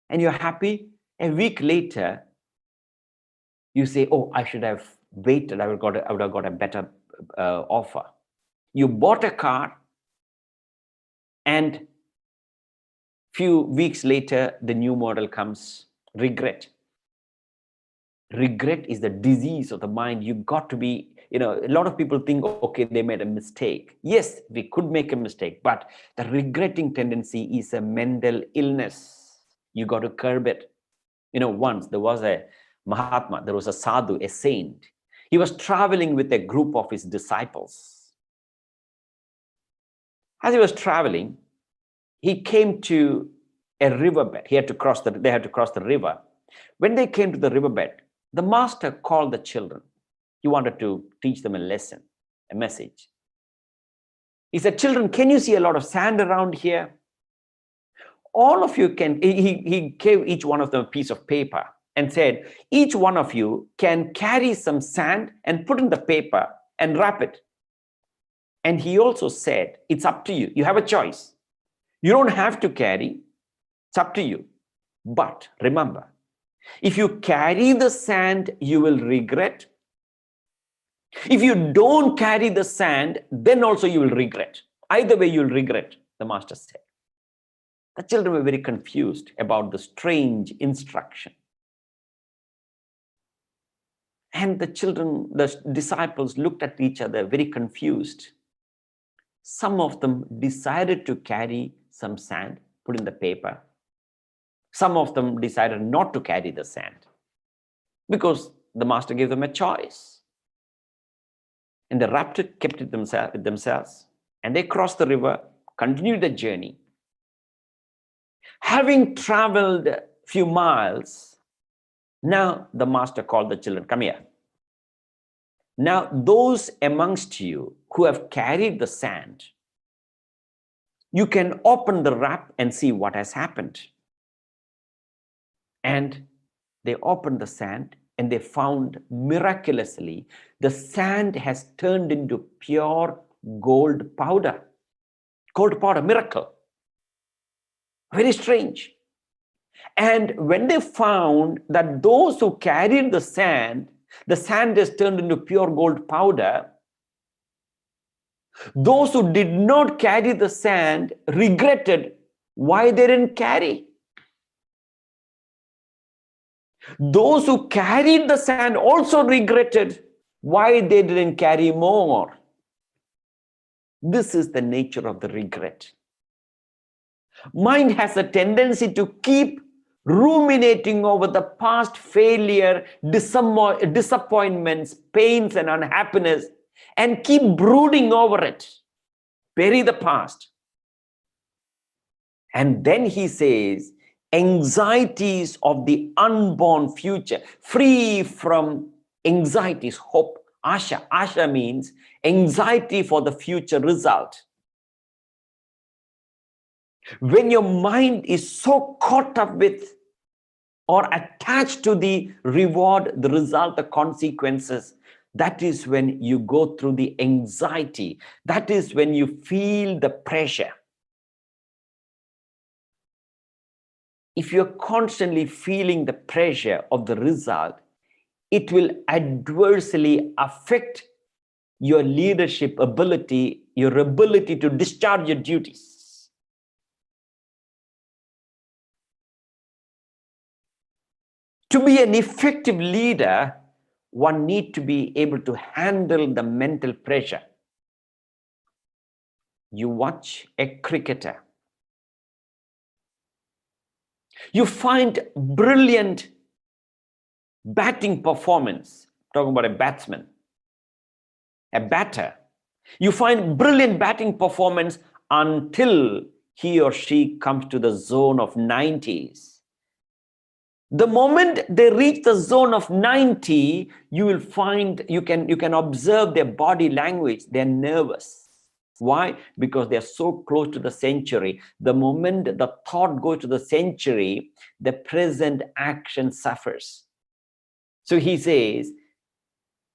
Speaker 3: and you're happy, a week later, you say, oh, I should have waited. I would have got a better offer. You bought a car and few weeks later, the new model comes. Regret. Regret is the disease of the mind. You got to be, a lot of people think, okay, they made a mistake. Yes, we could make a mistake, but the regretting tendency is a mental illness. You got to curb it. Once there was a Mahatma, there was a sadhu, a saint. He was traveling with a group of his disciples. As he was traveling, he came to a riverbed. They had to cross the river. When they came to the riverbed, the master called the children. He wanted to teach them a lesson, a message. He said, children, can you see a lot of sand around here? All of you can, he gave each one of them a piece of paper and said, each one of you can carry some sand and put in the paper and wrap it. And he also said, it's up to you. You have a choice. You don't have to carry. It's up to you. But remember, if you carry the sand, you will regret. If you don't carry the sand, then also you will regret. Either way, you will regret, the master said. The children were very confused about the strange instruction. And the disciples looked at each other very confused. Some of them decided to carry some sand, put in the paper. Some of them decided not to carry the sand because the master gave them a choice. And they wrapped it, kept it themselves, and they crossed the river, continued the journey. Having traveled a few miles, now the master called the children, come here. Now, those amongst you who have carried the sand, you can open the wrap and see what has happened. And they opened the sand and they found miraculously the sand has turned into pure gold powder. Gold powder, miracle. Very strange. And when they found that those who carried the sand has turned into pure gold powder, those who did not carry the sand regretted why they didn't carry. Those who carried the sand also regretted why they didn't carry more. This is the nature of the regret. Mind has a tendency to keep ruminating over the past failure, disappointments, pains, and unhappiness, and keep brooding over it. Bury the past. And then he says, anxieties of the unborn future, free from anxieties, hope, asha. Asha means anxiety for the future result. When your mind is so caught up with or attached to the reward, the result, the consequences, That is when you go through the anxiety. That is when you feel the pressure. If you're constantly feeling the pressure of the result, it will adversely affect your leadership ability, your ability to discharge your duties. To be an effective leader, one needs to be able to handle the mental pressure. You watch a cricketer. You find brilliant batting performance. Talking about a batsman, a batter. You find brilliant batting performance until he or she comes to the zone of 90s. The moment they reach the zone of 90, you will find, you can observe their body language. They're nervous. Why? Because they're so close to the century. The moment the thought goes to the century, the present action suffers. So he says,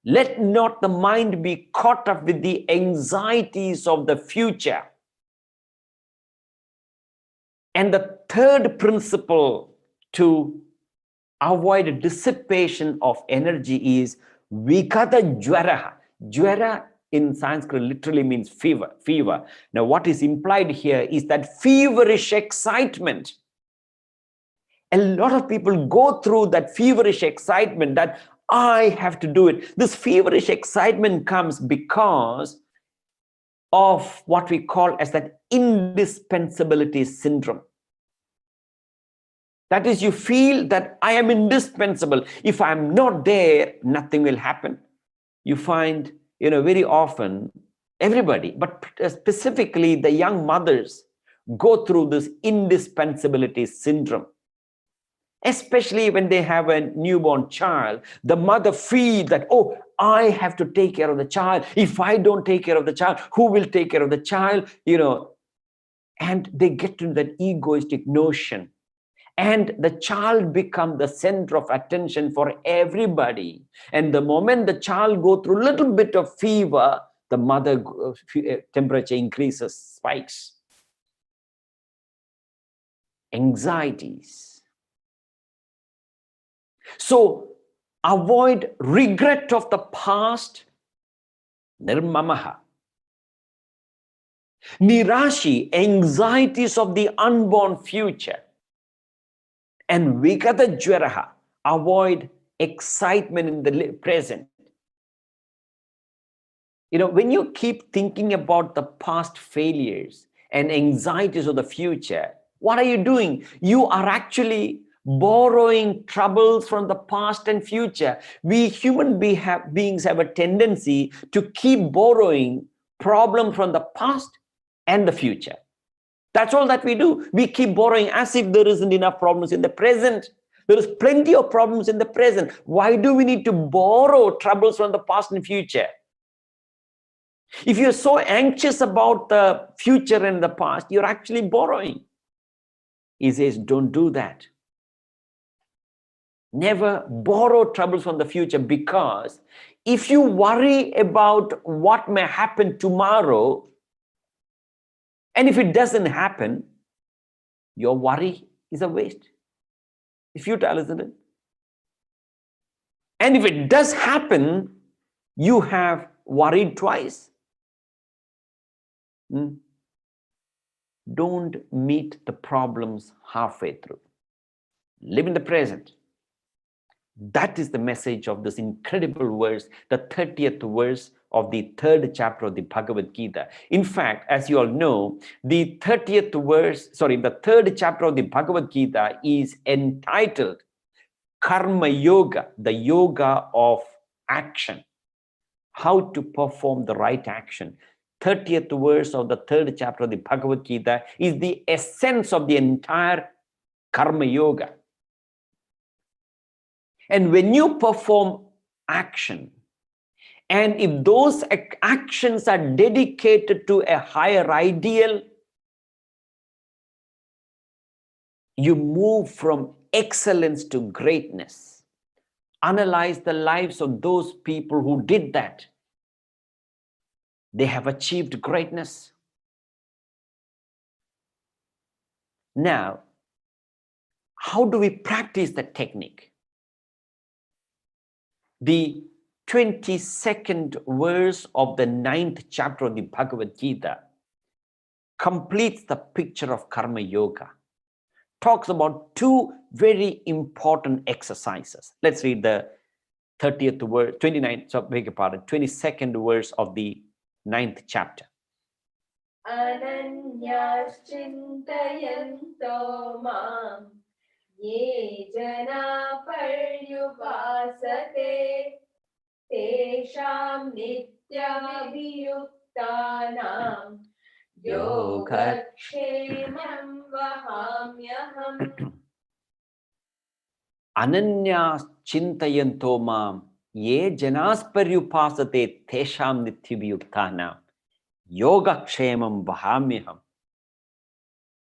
Speaker 3: let not the mind be caught up with the anxieties of the future. And the third principle to avoid dissipation of energy is vikata jwara. Jwara in Sanskrit literally means fever. Now what is implied here is that feverish excitement. A lot of people go through that feverish excitement that I have to do it. This feverish excitement comes because of what we call as that indispensability syndrome. That is, you feel that I am indispensable. If I'm not there, nothing will happen. You find, very often, everybody, but specifically the young mothers, go through this indispensability syndrome. Especially when they have a newborn child, the mother feels that, oh, I have to take care of the child. If I don't take care of the child, who will take care of the child? And they get to that egoistic notion. And the child becomes the center of attention for everybody. And the moment the child goes through a little bit of fever, the mother temperature increases, spikes. Anxieties. So avoid regret of the past, nirmamaha. Nirashi, anxieties of the unborn future. And vikata jwaraha, avoid excitement in the present. When you keep thinking about the past failures and anxieties of the future, what are you doing? You are actually borrowing troubles from the past and future. We human beings have a tendency to keep borrowing problems from the past and the future. That's all that we do. We keep borrowing as if there isn't enough problems in the present. There is plenty of problems in the present. Why do we need to borrow troubles from the past and future? If you're so anxious about the future and the past, you're actually borrowing. He says, don't do that. Never borrow troubles from the future, because if you worry about what may happen tomorrow, and if it doesn't happen, your worry is a waste. It's futile, isn't it? And if it does happen, you have worried twice. Don't meet the problems halfway through. Live in the present. That is the message of this incredible verse, the 30th verse of the 3rd chapter of the Bhagavad Gita. In fact, as you all know, the 3rd chapter of the Bhagavad Gita is entitled Karma Yoga, the yoga of action. How to perform the right action. 30th verse of the 3rd chapter of the Bhagavad Gita is the essence of the entire Karma Yoga. And when you perform action, and if those actions are dedicated to a higher ideal, you move from excellence to greatness. Analyze the lives of those people who did that. They have achieved greatness. Now, how do we practice the technique? The 22nd verse of the 9th chapter of the Bhagavad Gita completes the picture of Karma Yoga. Talks about two very important exercises. Let's read the 30th verse, 29th, so beg your pardon, 22nd verse of the 9th chapter.
Speaker 2: Ananyaschintayanto mam ye jana paryupasate tesham nityamabhiyuktanam yogakshemam vahamyaham.
Speaker 3: Ananyas chintayanto mam ye janas paryupasate tesham nityabhiyuktanam yogakshemam vahamyaham.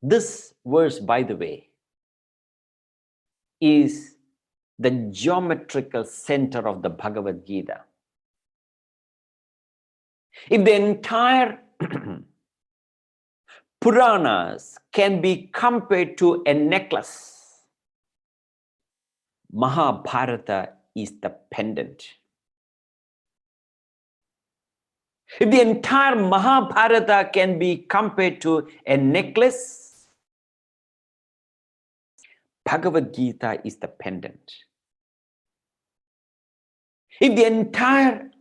Speaker 3: This verse, by the way, is the geometrical center of the Bhagavad Gita. If the entire Puranas can be compared to a necklace, Mahabharata is the pendant. If the entire Mahabharata can be compared to a necklace, Bhagavad Gita is the pendant. If the entire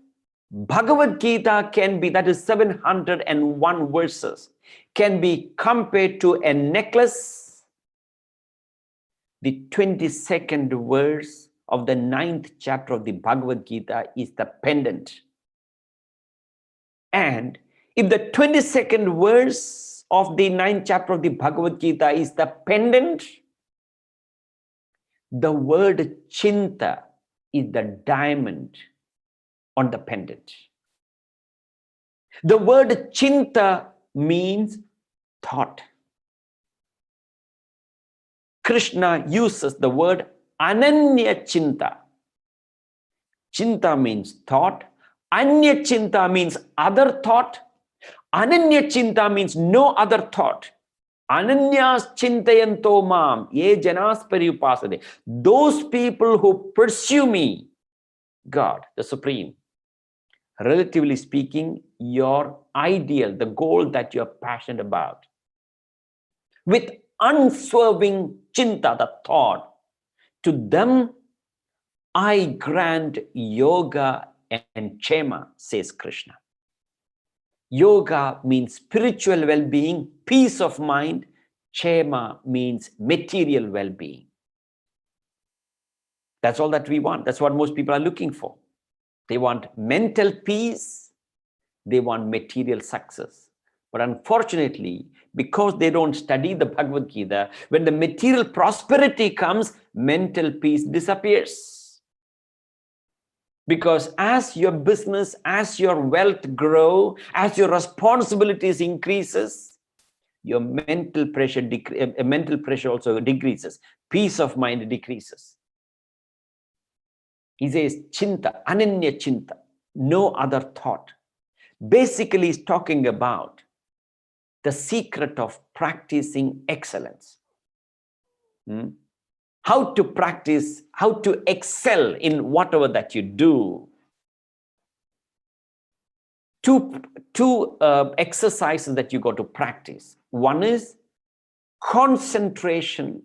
Speaker 3: Bhagavad Gita can be, that is 701 verses, can be compared to a necklace, the 22nd verse of the 9th chapter of the Bhagavad Gita is the pendant. And if the 22nd verse of the 9th chapter of the Bhagavad Gita is the pendant, the word chinta is the diamond on the pendant. The word chinta means thought. Krishna uses the word ananya chinta. Chinta means thought. Anya chinta means other thought. Ananya chinta means no other thought. Ananyas chintayanto mam ye janas paryupasade. Those people who pursue me, God, the Supreme. Relatively speaking, your ideal, the goal that you're passionate about, with unswerving chinta, the thought, to them I grant yoga and kshema, says Krishna. Yoga means spiritual well-being, peace of mind. Kshema means material well-being. That's all that we want. That's what most people are looking for. They want mental peace. They want material success. But unfortunately, because they don't study the Bhagavad Gita, when the material prosperity comes, mental peace disappears. Because as your business, as your wealth grow, as your responsibilities increases, your mental pressure also decreases. Peace of mind decreases. He says, chinta, ananya chinta, no other thought. Basically, he's talking about the secret of practicing excellence. How to practice, how to excel in whatever that you do. Two exercises that you got to practice. One is concentration.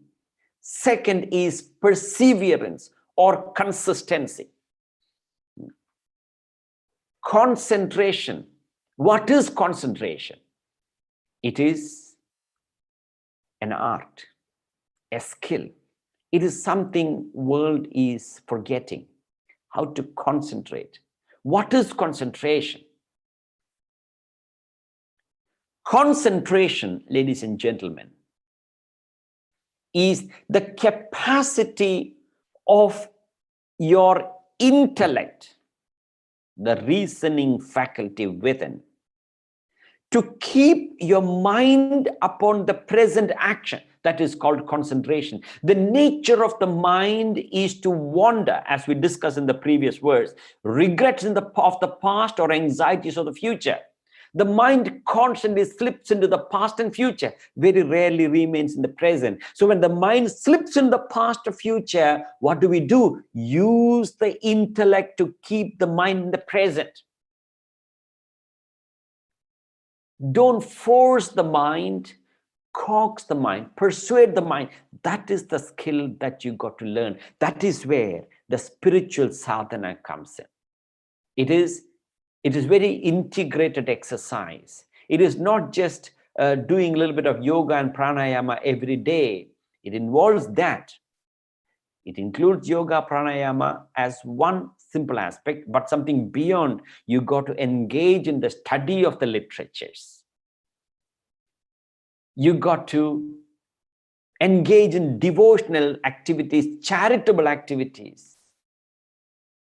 Speaker 3: Second is perseverance or consistency. Concentration. What is concentration? It is an art, a skill. It is something world is forgetting. How to concentrate. What is concentration? Concentration, ladies and gentlemen, is the capacity of your intellect, the reasoning faculty within, to keep your mind upon the present action. That is called concentration. The nature of the mind is to wander, as we discussed in the previous verse, regrets of the past or anxieties of the future. The mind constantly slips into the past and future, very rarely remains in the present. So when the mind slips in the past or future, what do? Use the intellect to keep the mind in the present. Don't force the mind, coax the mind, persuade the mind. That is the skill that you got to learn. That is where the spiritual sadhana comes in. It is very integrated exercise. It is not just doing a little bit of yoga and pranayama every day. It involves that. It includes yoga, pranayama as one simple aspect, but something beyond. You got to engage in the study of the literatures. You got to engage in devotional activities, charitable activities.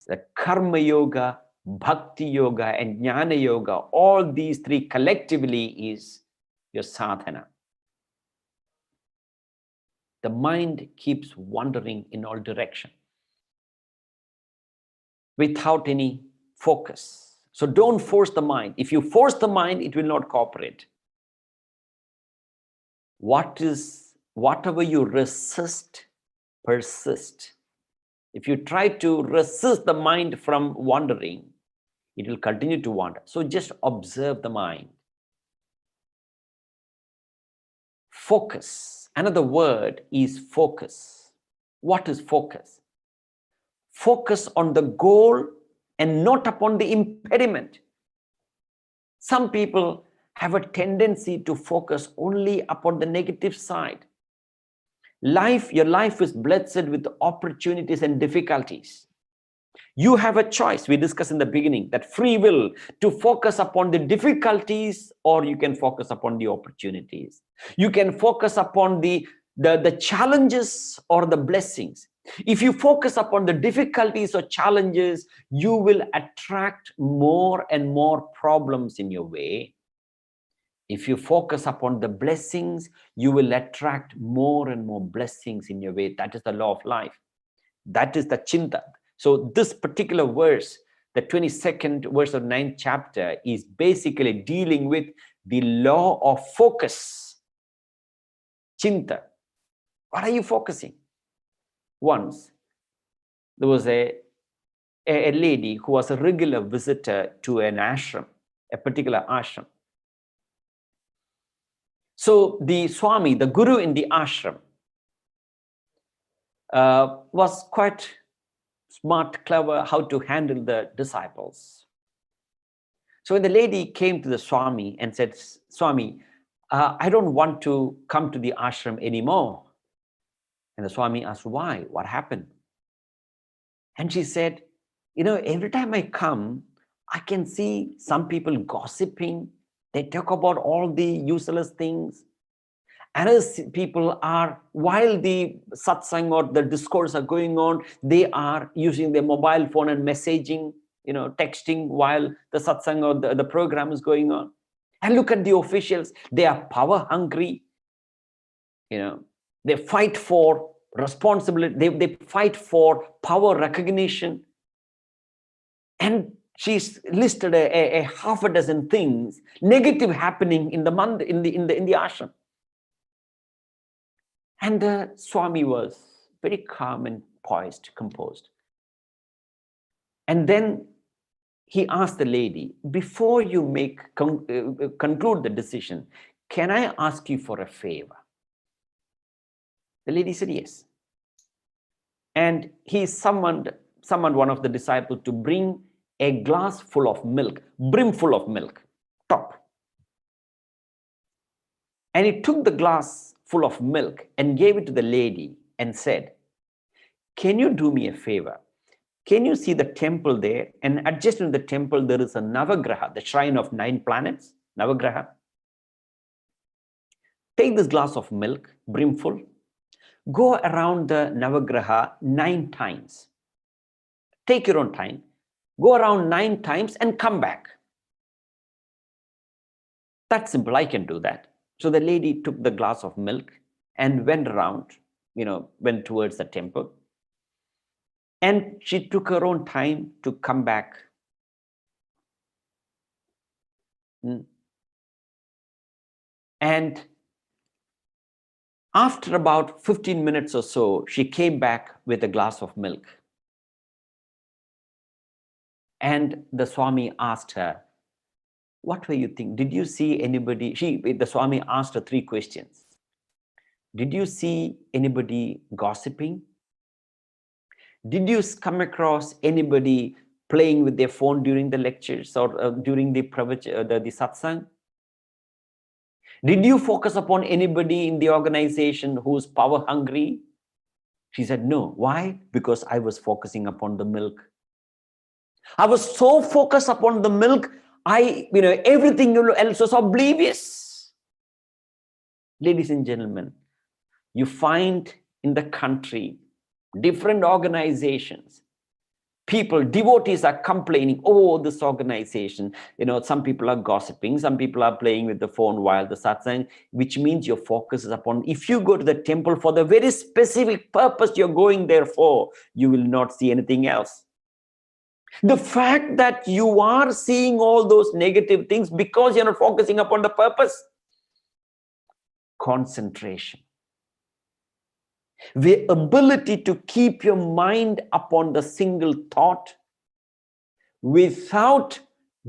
Speaker 3: The karma yoga, bhakti yoga, and jnana yoga, all these three collectively is your sadhana. The mind keeps wandering in all directions without any focus. So don't force the mind. If you force the mind, it will not cooperate. Whatever you resist, persist. If you try to resist the mind from wandering, it will continue to wander. So just observe the mind. Focus. Another word is focus. What is focus? Focus on the goal and not upon the impediment. Some people have a tendency to focus only upon the negative side. Your life is blessed with opportunities and difficulties. You have a choice. We discussed in the beginning that free will to focus upon the difficulties, or you can focus upon the opportunities. You can focus upon the challenges or the blessings. If you focus upon the difficulties or challenges, you will attract more and more problems in your way. If you focus upon the blessings, you will attract more and more blessings in your way. That is the law of life. That is the chinta. So this particular verse, the 22nd verse of 9th chapter, is basically dealing with the law of focus. Chinta. What are you focusing? Once, there was a lady who was a regular visitor to an ashram, a particular ashram. So the Swami, the guru in the ashram, was quite smart, clever, how to handle the disciples. So when the lady came to the Swami and said, Swami, I don't want to come to the ashram anymore. And the Swami asked, why? What happened? And she said, every time I come, I can see some people gossiping. They talk about all the useless things. Other people are, while the satsang or the discourse are going on, they are using their mobile phone and messaging, texting while the satsang or the program is going on. And look at the officials. They are power hungry. They fight for responsibility. They fight for power recognition. And she's listed a half a dozen things negative happening in the ashram. And the Swami was very calm and poised, composed. And then he asked the lady, before you conclude the decision, can I ask you for a favor? The lady said yes. And he summoned one of the disciples to bring a glass full of milk, brimful of milk, top. And he took the glass full of milk and gave it to the lady and said, can you do me a favor? Can you see the temple there? And adjacent to the temple, there is a Navagraha, the shrine of 9 planets, Navagraha. Take this glass of milk, brimful, go around the Navagraha 9 times. Take your own time. Go around 9 times and come back. That's simple. I can do that. So the lady took the glass of milk and went around, went towards the temple. And she took her own time to come back. And after about 15 minutes or so, she came back with a glass of milk. And the Swami asked her, what were you thinking? Did you see anybody? The Swami asked her 3 questions. Did you see anybody gossiping? Did you come across anybody playing with their phone during the lectures or during the satsang? Did you focus upon anybody in the organization who's power hungry? She said, no. Why? Because I was focusing upon the milk. I was so focused upon the milk, everything else was oblivious. Ladies and gentlemen, you find in the country, different organizations, people, devotees are complaining, oh, this organization, some people are gossiping, some people are playing with the phone while the satsang, which means your focus is upon, if you go to the temple for the very specific purpose you're going there for, you will not see anything else. The fact that you are seeing all those negative things because you're not focusing upon the purpose. Concentration. The ability to keep your mind upon the single thought without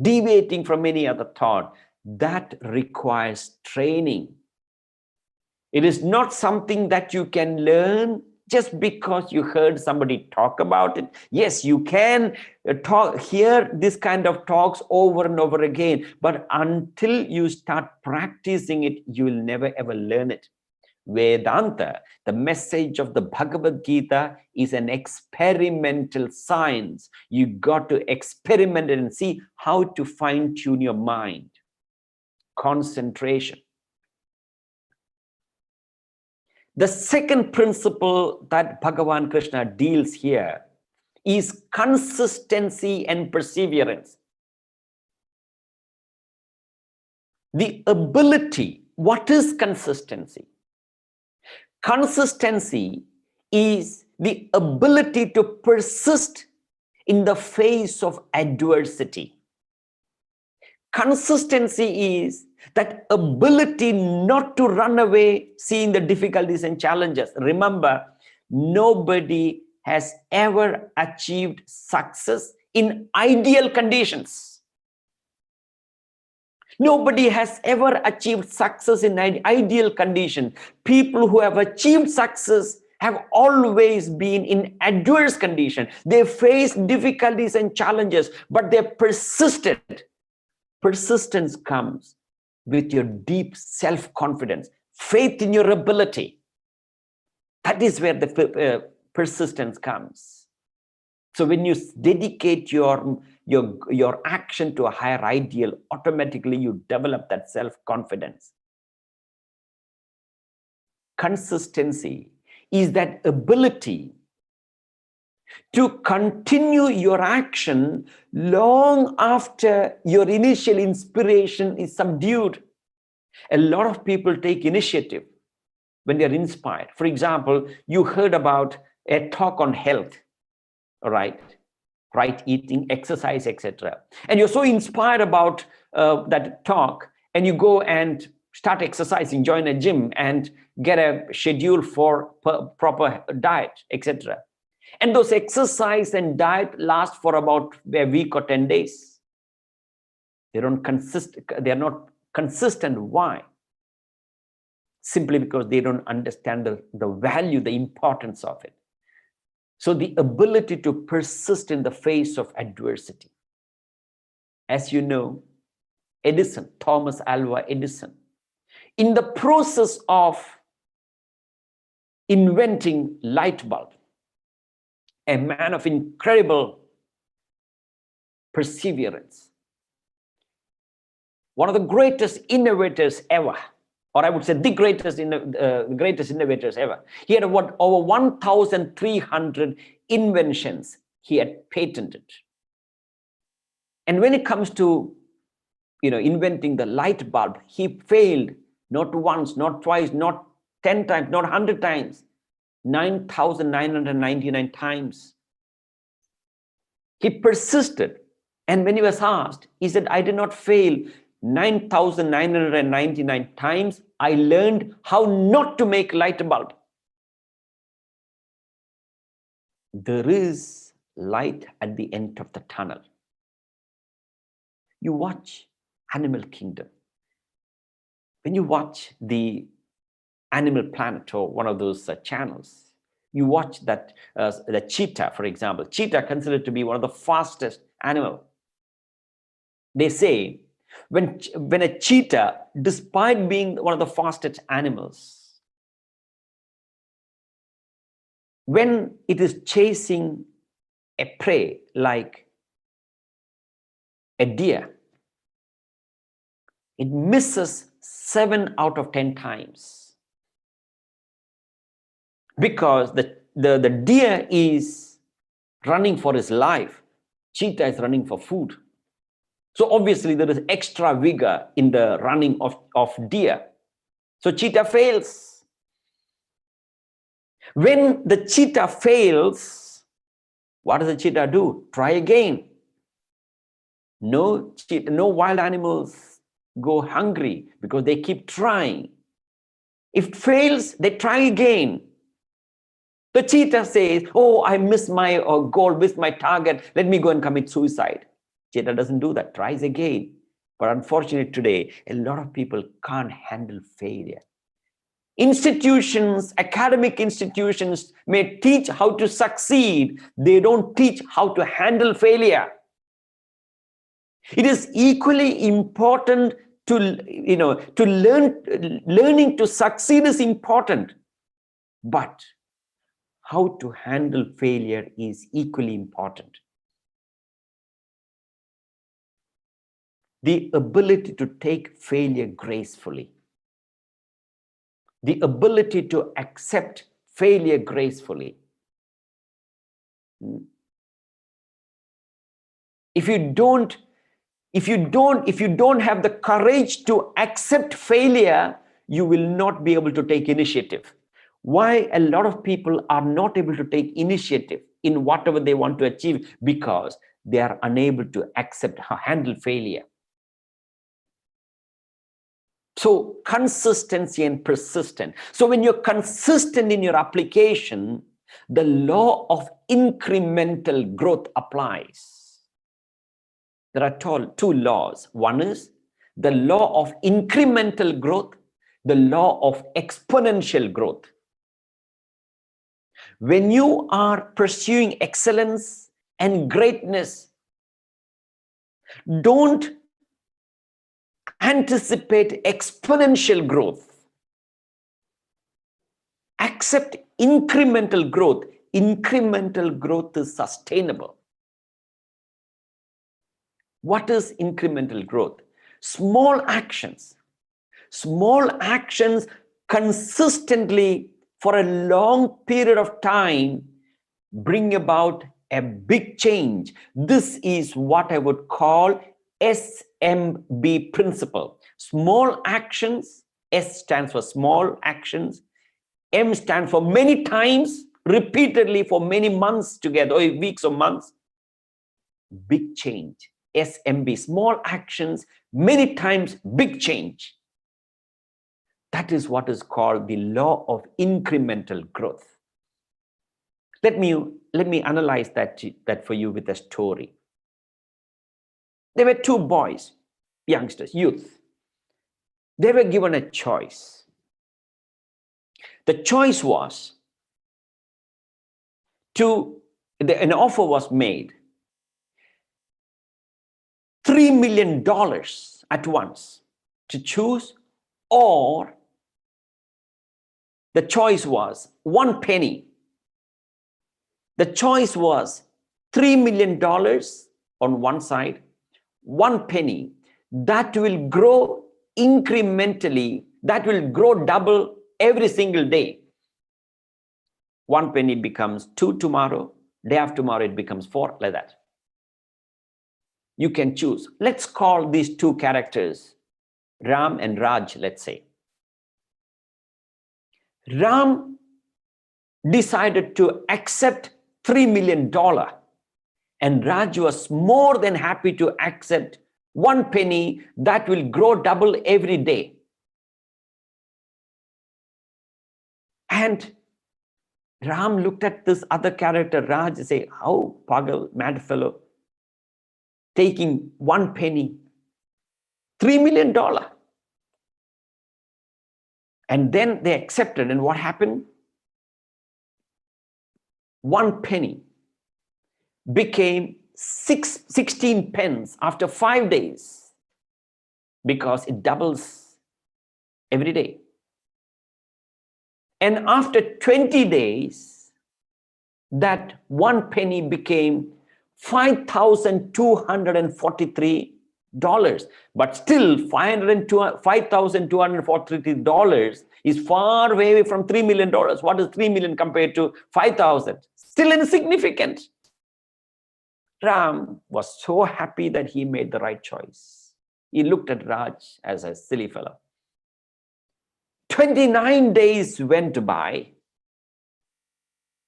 Speaker 3: deviating from any other thought, that requires training. It is not something that you can learn just because you heard somebody talk about it. Yes, you can hear this kind of talks over and over again, but until you start practicing it, you will never ever learn it. Vedanta, the message of the Bhagavad Gita, is an experimental science. You got to experiment it and see how to fine-tune your mind. Concentration. The second principle that Bhagavan Krishna deals here is consistency and perseverance. The ability, what is consistency? Consistency is the ability to persist in the face of adversity. Consistency is that ability not to run away seeing the difficulties and challenges. Remember, nobody has ever achieved success in ideal conditions. Nobody has ever achieved success in an ideal condition. People who have achieved success have always been in adverse condition. They face difficulties and challenges, but they're persistent. Persistence comes with your deep self-confidence, faith in your ability. That is where the persistence comes. So when you dedicate your action to a higher ideal, automatically you develop that self-confidence. Consistency is that ability to continue your action long after your initial inspiration is subdued. A lot of people take initiative when they're inspired. For example, you heard about a talk on health, right eating, exercise, etc. And you're so inspired about that talk, and you go and start exercising, join a gym and get a schedule for proper diet, etc. And those exercise and diet last for about a week or 10 days. They're not consistent. Why? Simply because they don't understand the value, the importance of it. So the ability to persist in the face of adversity. As you know, Thomas Alva Edison, in the process of inventing light bulb, a man of incredible perseverance, one of the greatest innovators ever, or I would say the greatest innovators ever. He had over 1,300 inventions he had patented. And when it comes to inventing the light bulb, he failed not once, not twice, not 10 times, not 100 times, 9,999 times. He persisted. And when he was asked, he said, I did not fail 9,999 times. I learned how not to make light bulb. There is light at the end of the tunnel. You watch Animal Kingdom. When you watch the Animal Planet or one of those channels, you watch that the cheetah, for example. Cheetah considered to be one of the fastest animal. They say when a cheetah, despite being one of the fastest animals, when it is chasing a prey like a deer, it misses 7 out of 10 times because the deer is running for his life. Cheetah is running for food. So obviously there is extra vigor in the running of deer. So cheetah fails. When the cheetah fails, what does the cheetah do? Try again. No wild animals go hungry because they keep trying. If it fails, they try again. The cheetah says, oh, I missed my goal, missed my target. Let me go and commit suicide. Cheetah doesn't do that, tries again. But unfortunately today, a lot of people can't handle failure. Institutions, academic institutions may teach how to succeed. They don't teach how to handle failure. It is equally important to learning to succeed is important. But how to handle failure is equally important. The ability to take failure gracefully. The ability to accept failure gracefully. If you don't have the courage to accept failure, you will not be able to take initiative. Why a lot of people are not able to take initiative in whatever they want to achieve? Because they are unable to handle failure. So consistency and persistence. So when you're consistent in your application, the law of incremental growth applies. There are two laws. One is the law of incremental growth, the law of exponential growth. When you are pursuing excellence and greatness, don't anticipate exponential growth. Accept incremental growth. Incremental growth is sustainable. What is incremental growth? Small actions consistently for a long period of time bring about a big change. This is what I would call SMB principle. Small actions, S stands for small actions, M stands for many times, repeatedly for many months together, or weeks or months. Big change. SMB, small actions, many times, big change. That is what is called the law of incremental growth. Let me analyze that for you with a story. There were two boys, youngsters, youth. They were given a choice. The choice was an offer was made. $3 million at once to choose, or the choice was 1 penny. The choice was $3 million on one side, 1 penny that will grow incrementally, that will grow double every single day. 1 penny becomes 2 tomorrow, day after tomorrow it becomes 4, like that. You can choose. Let's call these two characters Ram and Raj, let's say. Ram decided to accept $3 million, and Raj was more than happy to accept 1 penny that will grow double every day. And Ram looked at this other character, Raj, and said, how pagal, mad fellow, taking 1 penny, $3 million. And then they accepted, and what happened? 1 penny became 16 pence after 5 days, because it doubles every day. And after 20 days, that 1 penny became $5,243. But still, $5,243 is far away from $3 million. What is 3 million compared to 5,000? Still insignificant. Ram was so happy that he made the right choice. He looked at Raj as a silly fellow. 29 days went by.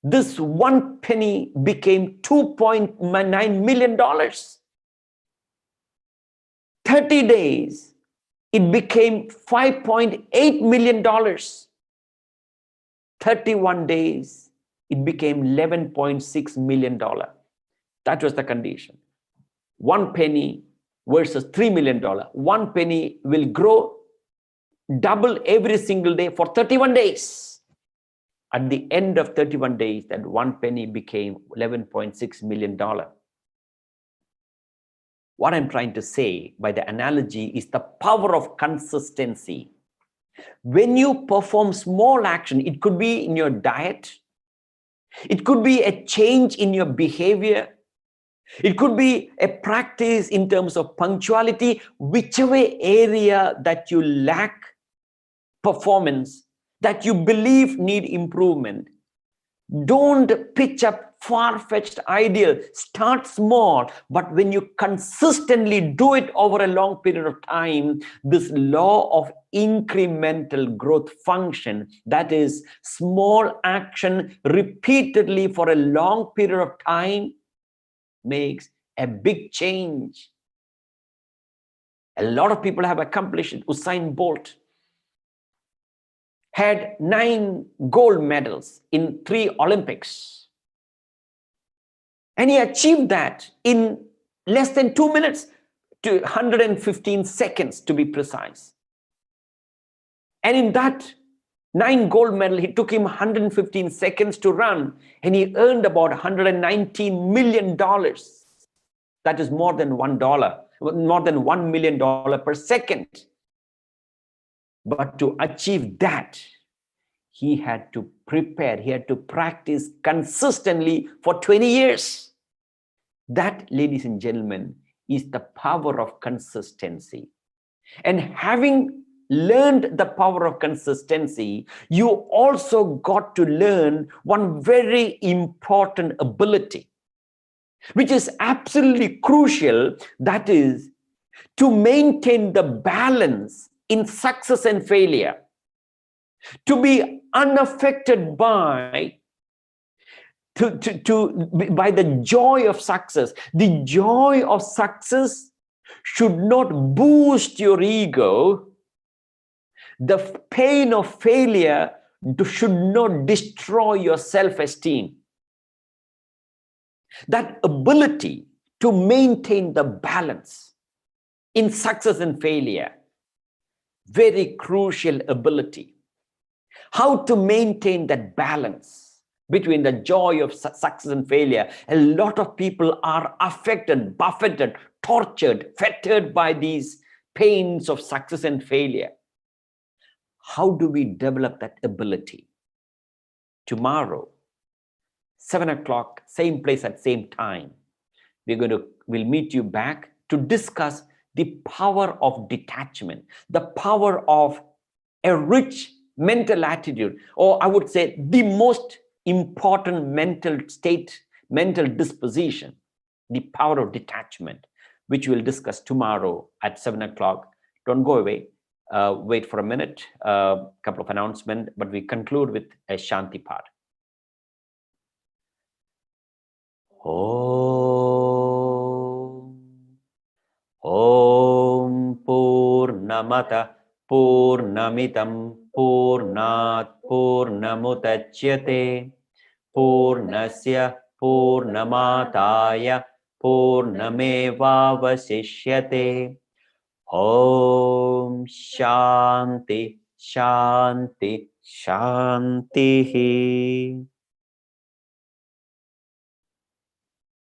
Speaker 3: This 1 penny became $2.9 million. 30 days, it became $5.8 million. 31 days, it became $11.6 million. That was the condition. 1 penny versus $3 million. 1 penny will grow double every single day for 31 days. At the end of 31 days, that 1 penny became $11.6 million. What I'm trying to say by the analogy is the power of consistency. When you perform small action, it could be in your diet, it could be a change in your behavior, it could be a practice in terms of punctuality, whichever area that you lack performance, that you believe need improvement. Don't pitch up far-fetched ideas. Start small, but when you consistently do it over a long period of time, this law of incremental growth function, that is small action repeatedly for a long period of time, makes a big change. A lot of people have accomplished it. Usain Bolt had 9 gold medals in 3 Olympics. And he achieved that in less than 2 minutes to 115 seconds to be precise. And in that 9 gold medal, it took him 115 seconds to run, and he earned about $119 million. That is more than $1 million per second. But to achieve that, he had to prepare, he had to practice consistently for 20 years. That, ladies and gentlemen, is the power of consistency. And having learned the power of consistency, you also got to learn one very important ability, which is absolutely crucial, that is to maintain the balance in success and failure, to be unaffected by the joy of success. The joy of success should not boost your ego. The pain of failure should not destroy your self-esteem. That ability to maintain the balance in success and failure, very crucial ability. How to maintain that balance between the joy of success and failure. A lot of people are affected, buffeted, tortured, fettered by these pains of success and failure. How do we develop that ability? Tomorrow, 7 o'clock, same place at same time, we'll meet you back to discuss the power of detachment, the power of a rich mental attitude, or I would say the most important mental state, mental disposition, the power of detachment, which we'll discuss tomorrow at 7 o'clock. Don't go away. wait for a minute, couple of announcements, but we conclude with a Shanti part. Om Purnamata Purnamitam Purnat Purnamudachyate Purnasya Purnamataya Purnamevavasishyate. Om Shanti Shanti Shanti.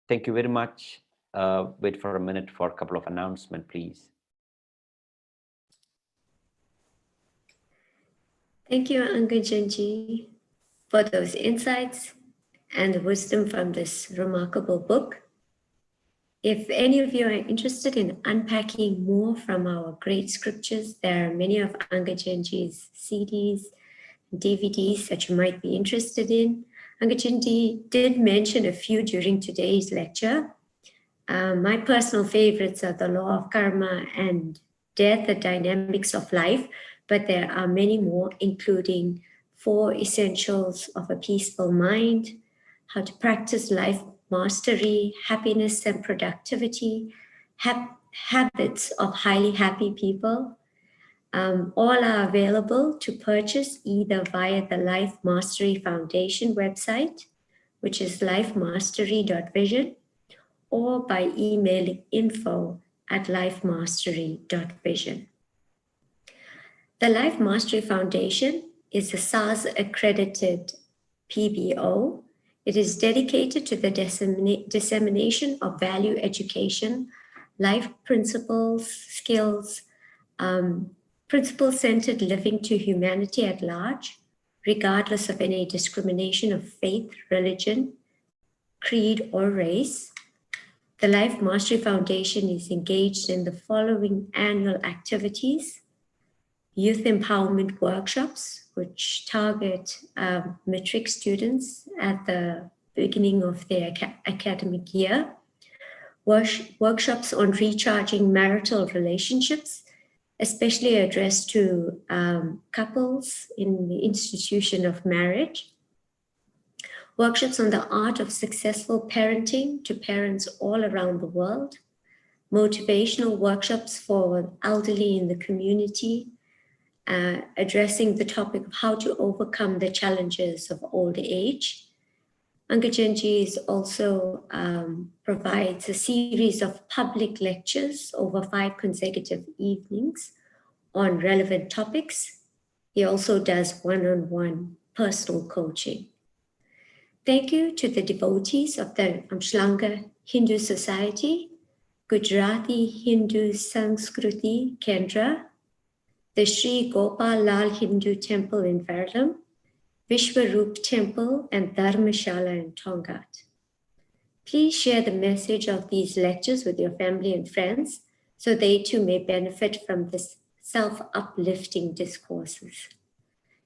Speaker 3: Thank you very much. Wait for a minute for a couple of announcements, please.
Speaker 1: Thank you, Angajanji, for those insights and the wisdom from this remarkable book. If any of you are interested in unpacking more from our great scriptures, there are many of Angajanji's CDs, DVDs that you might be interested in. Angajanji did mention a few during today's lecture. My personal favorites are The Law of Karma and Death, the Dynamics of Life, but there are many more, including 4 Essentials of a Peaceful Mind, How to Practice Life Mastery, Happiness and Productivity, Habits of Highly Happy People. All are available to purchase either via the Life Mastery Foundation website, which is lifemastery.vision, or by emailing info@lifemastery.vision. The Life Mastery Foundation is a SARS accredited PBO. It is dedicated to the dissemination of value education, life principles, skills, principle-centered living to humanity at large, regardless of any discrimination of faith, religion, creed, or race. The Life Mastery Foundation is engaged in the following annual activities: youth empowerment workshops, which target matric students at the beginning of their academic year, workshops on recharging marital relationships, especially addressed to couples in the institution of marriage, workshops on the art of successful parenting to parents all around the world, motivational workshops for elderly in the community, addressing the topic of how to overcome the challenges of old age. Angajanji also provides a series of public lectures over 5 consecutive evenings on relevant topics. He also does one-on-one personal coaching. Thank you to the devotees of the Amshlanga Hindu Society, Gujarati Hindu Sanskruti Kendra, the Sri Gopal Lal Hindu Temple in Verlam, Vishwaroop Temple and Dharmashala in Tongat. Please share the message of these lectures with your family and friends so they too may benefit from this self-uplifting discourses.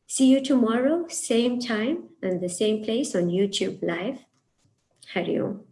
Speaker 1: See you tomorrow, same time and the same place on YouTube Live. Hari Om.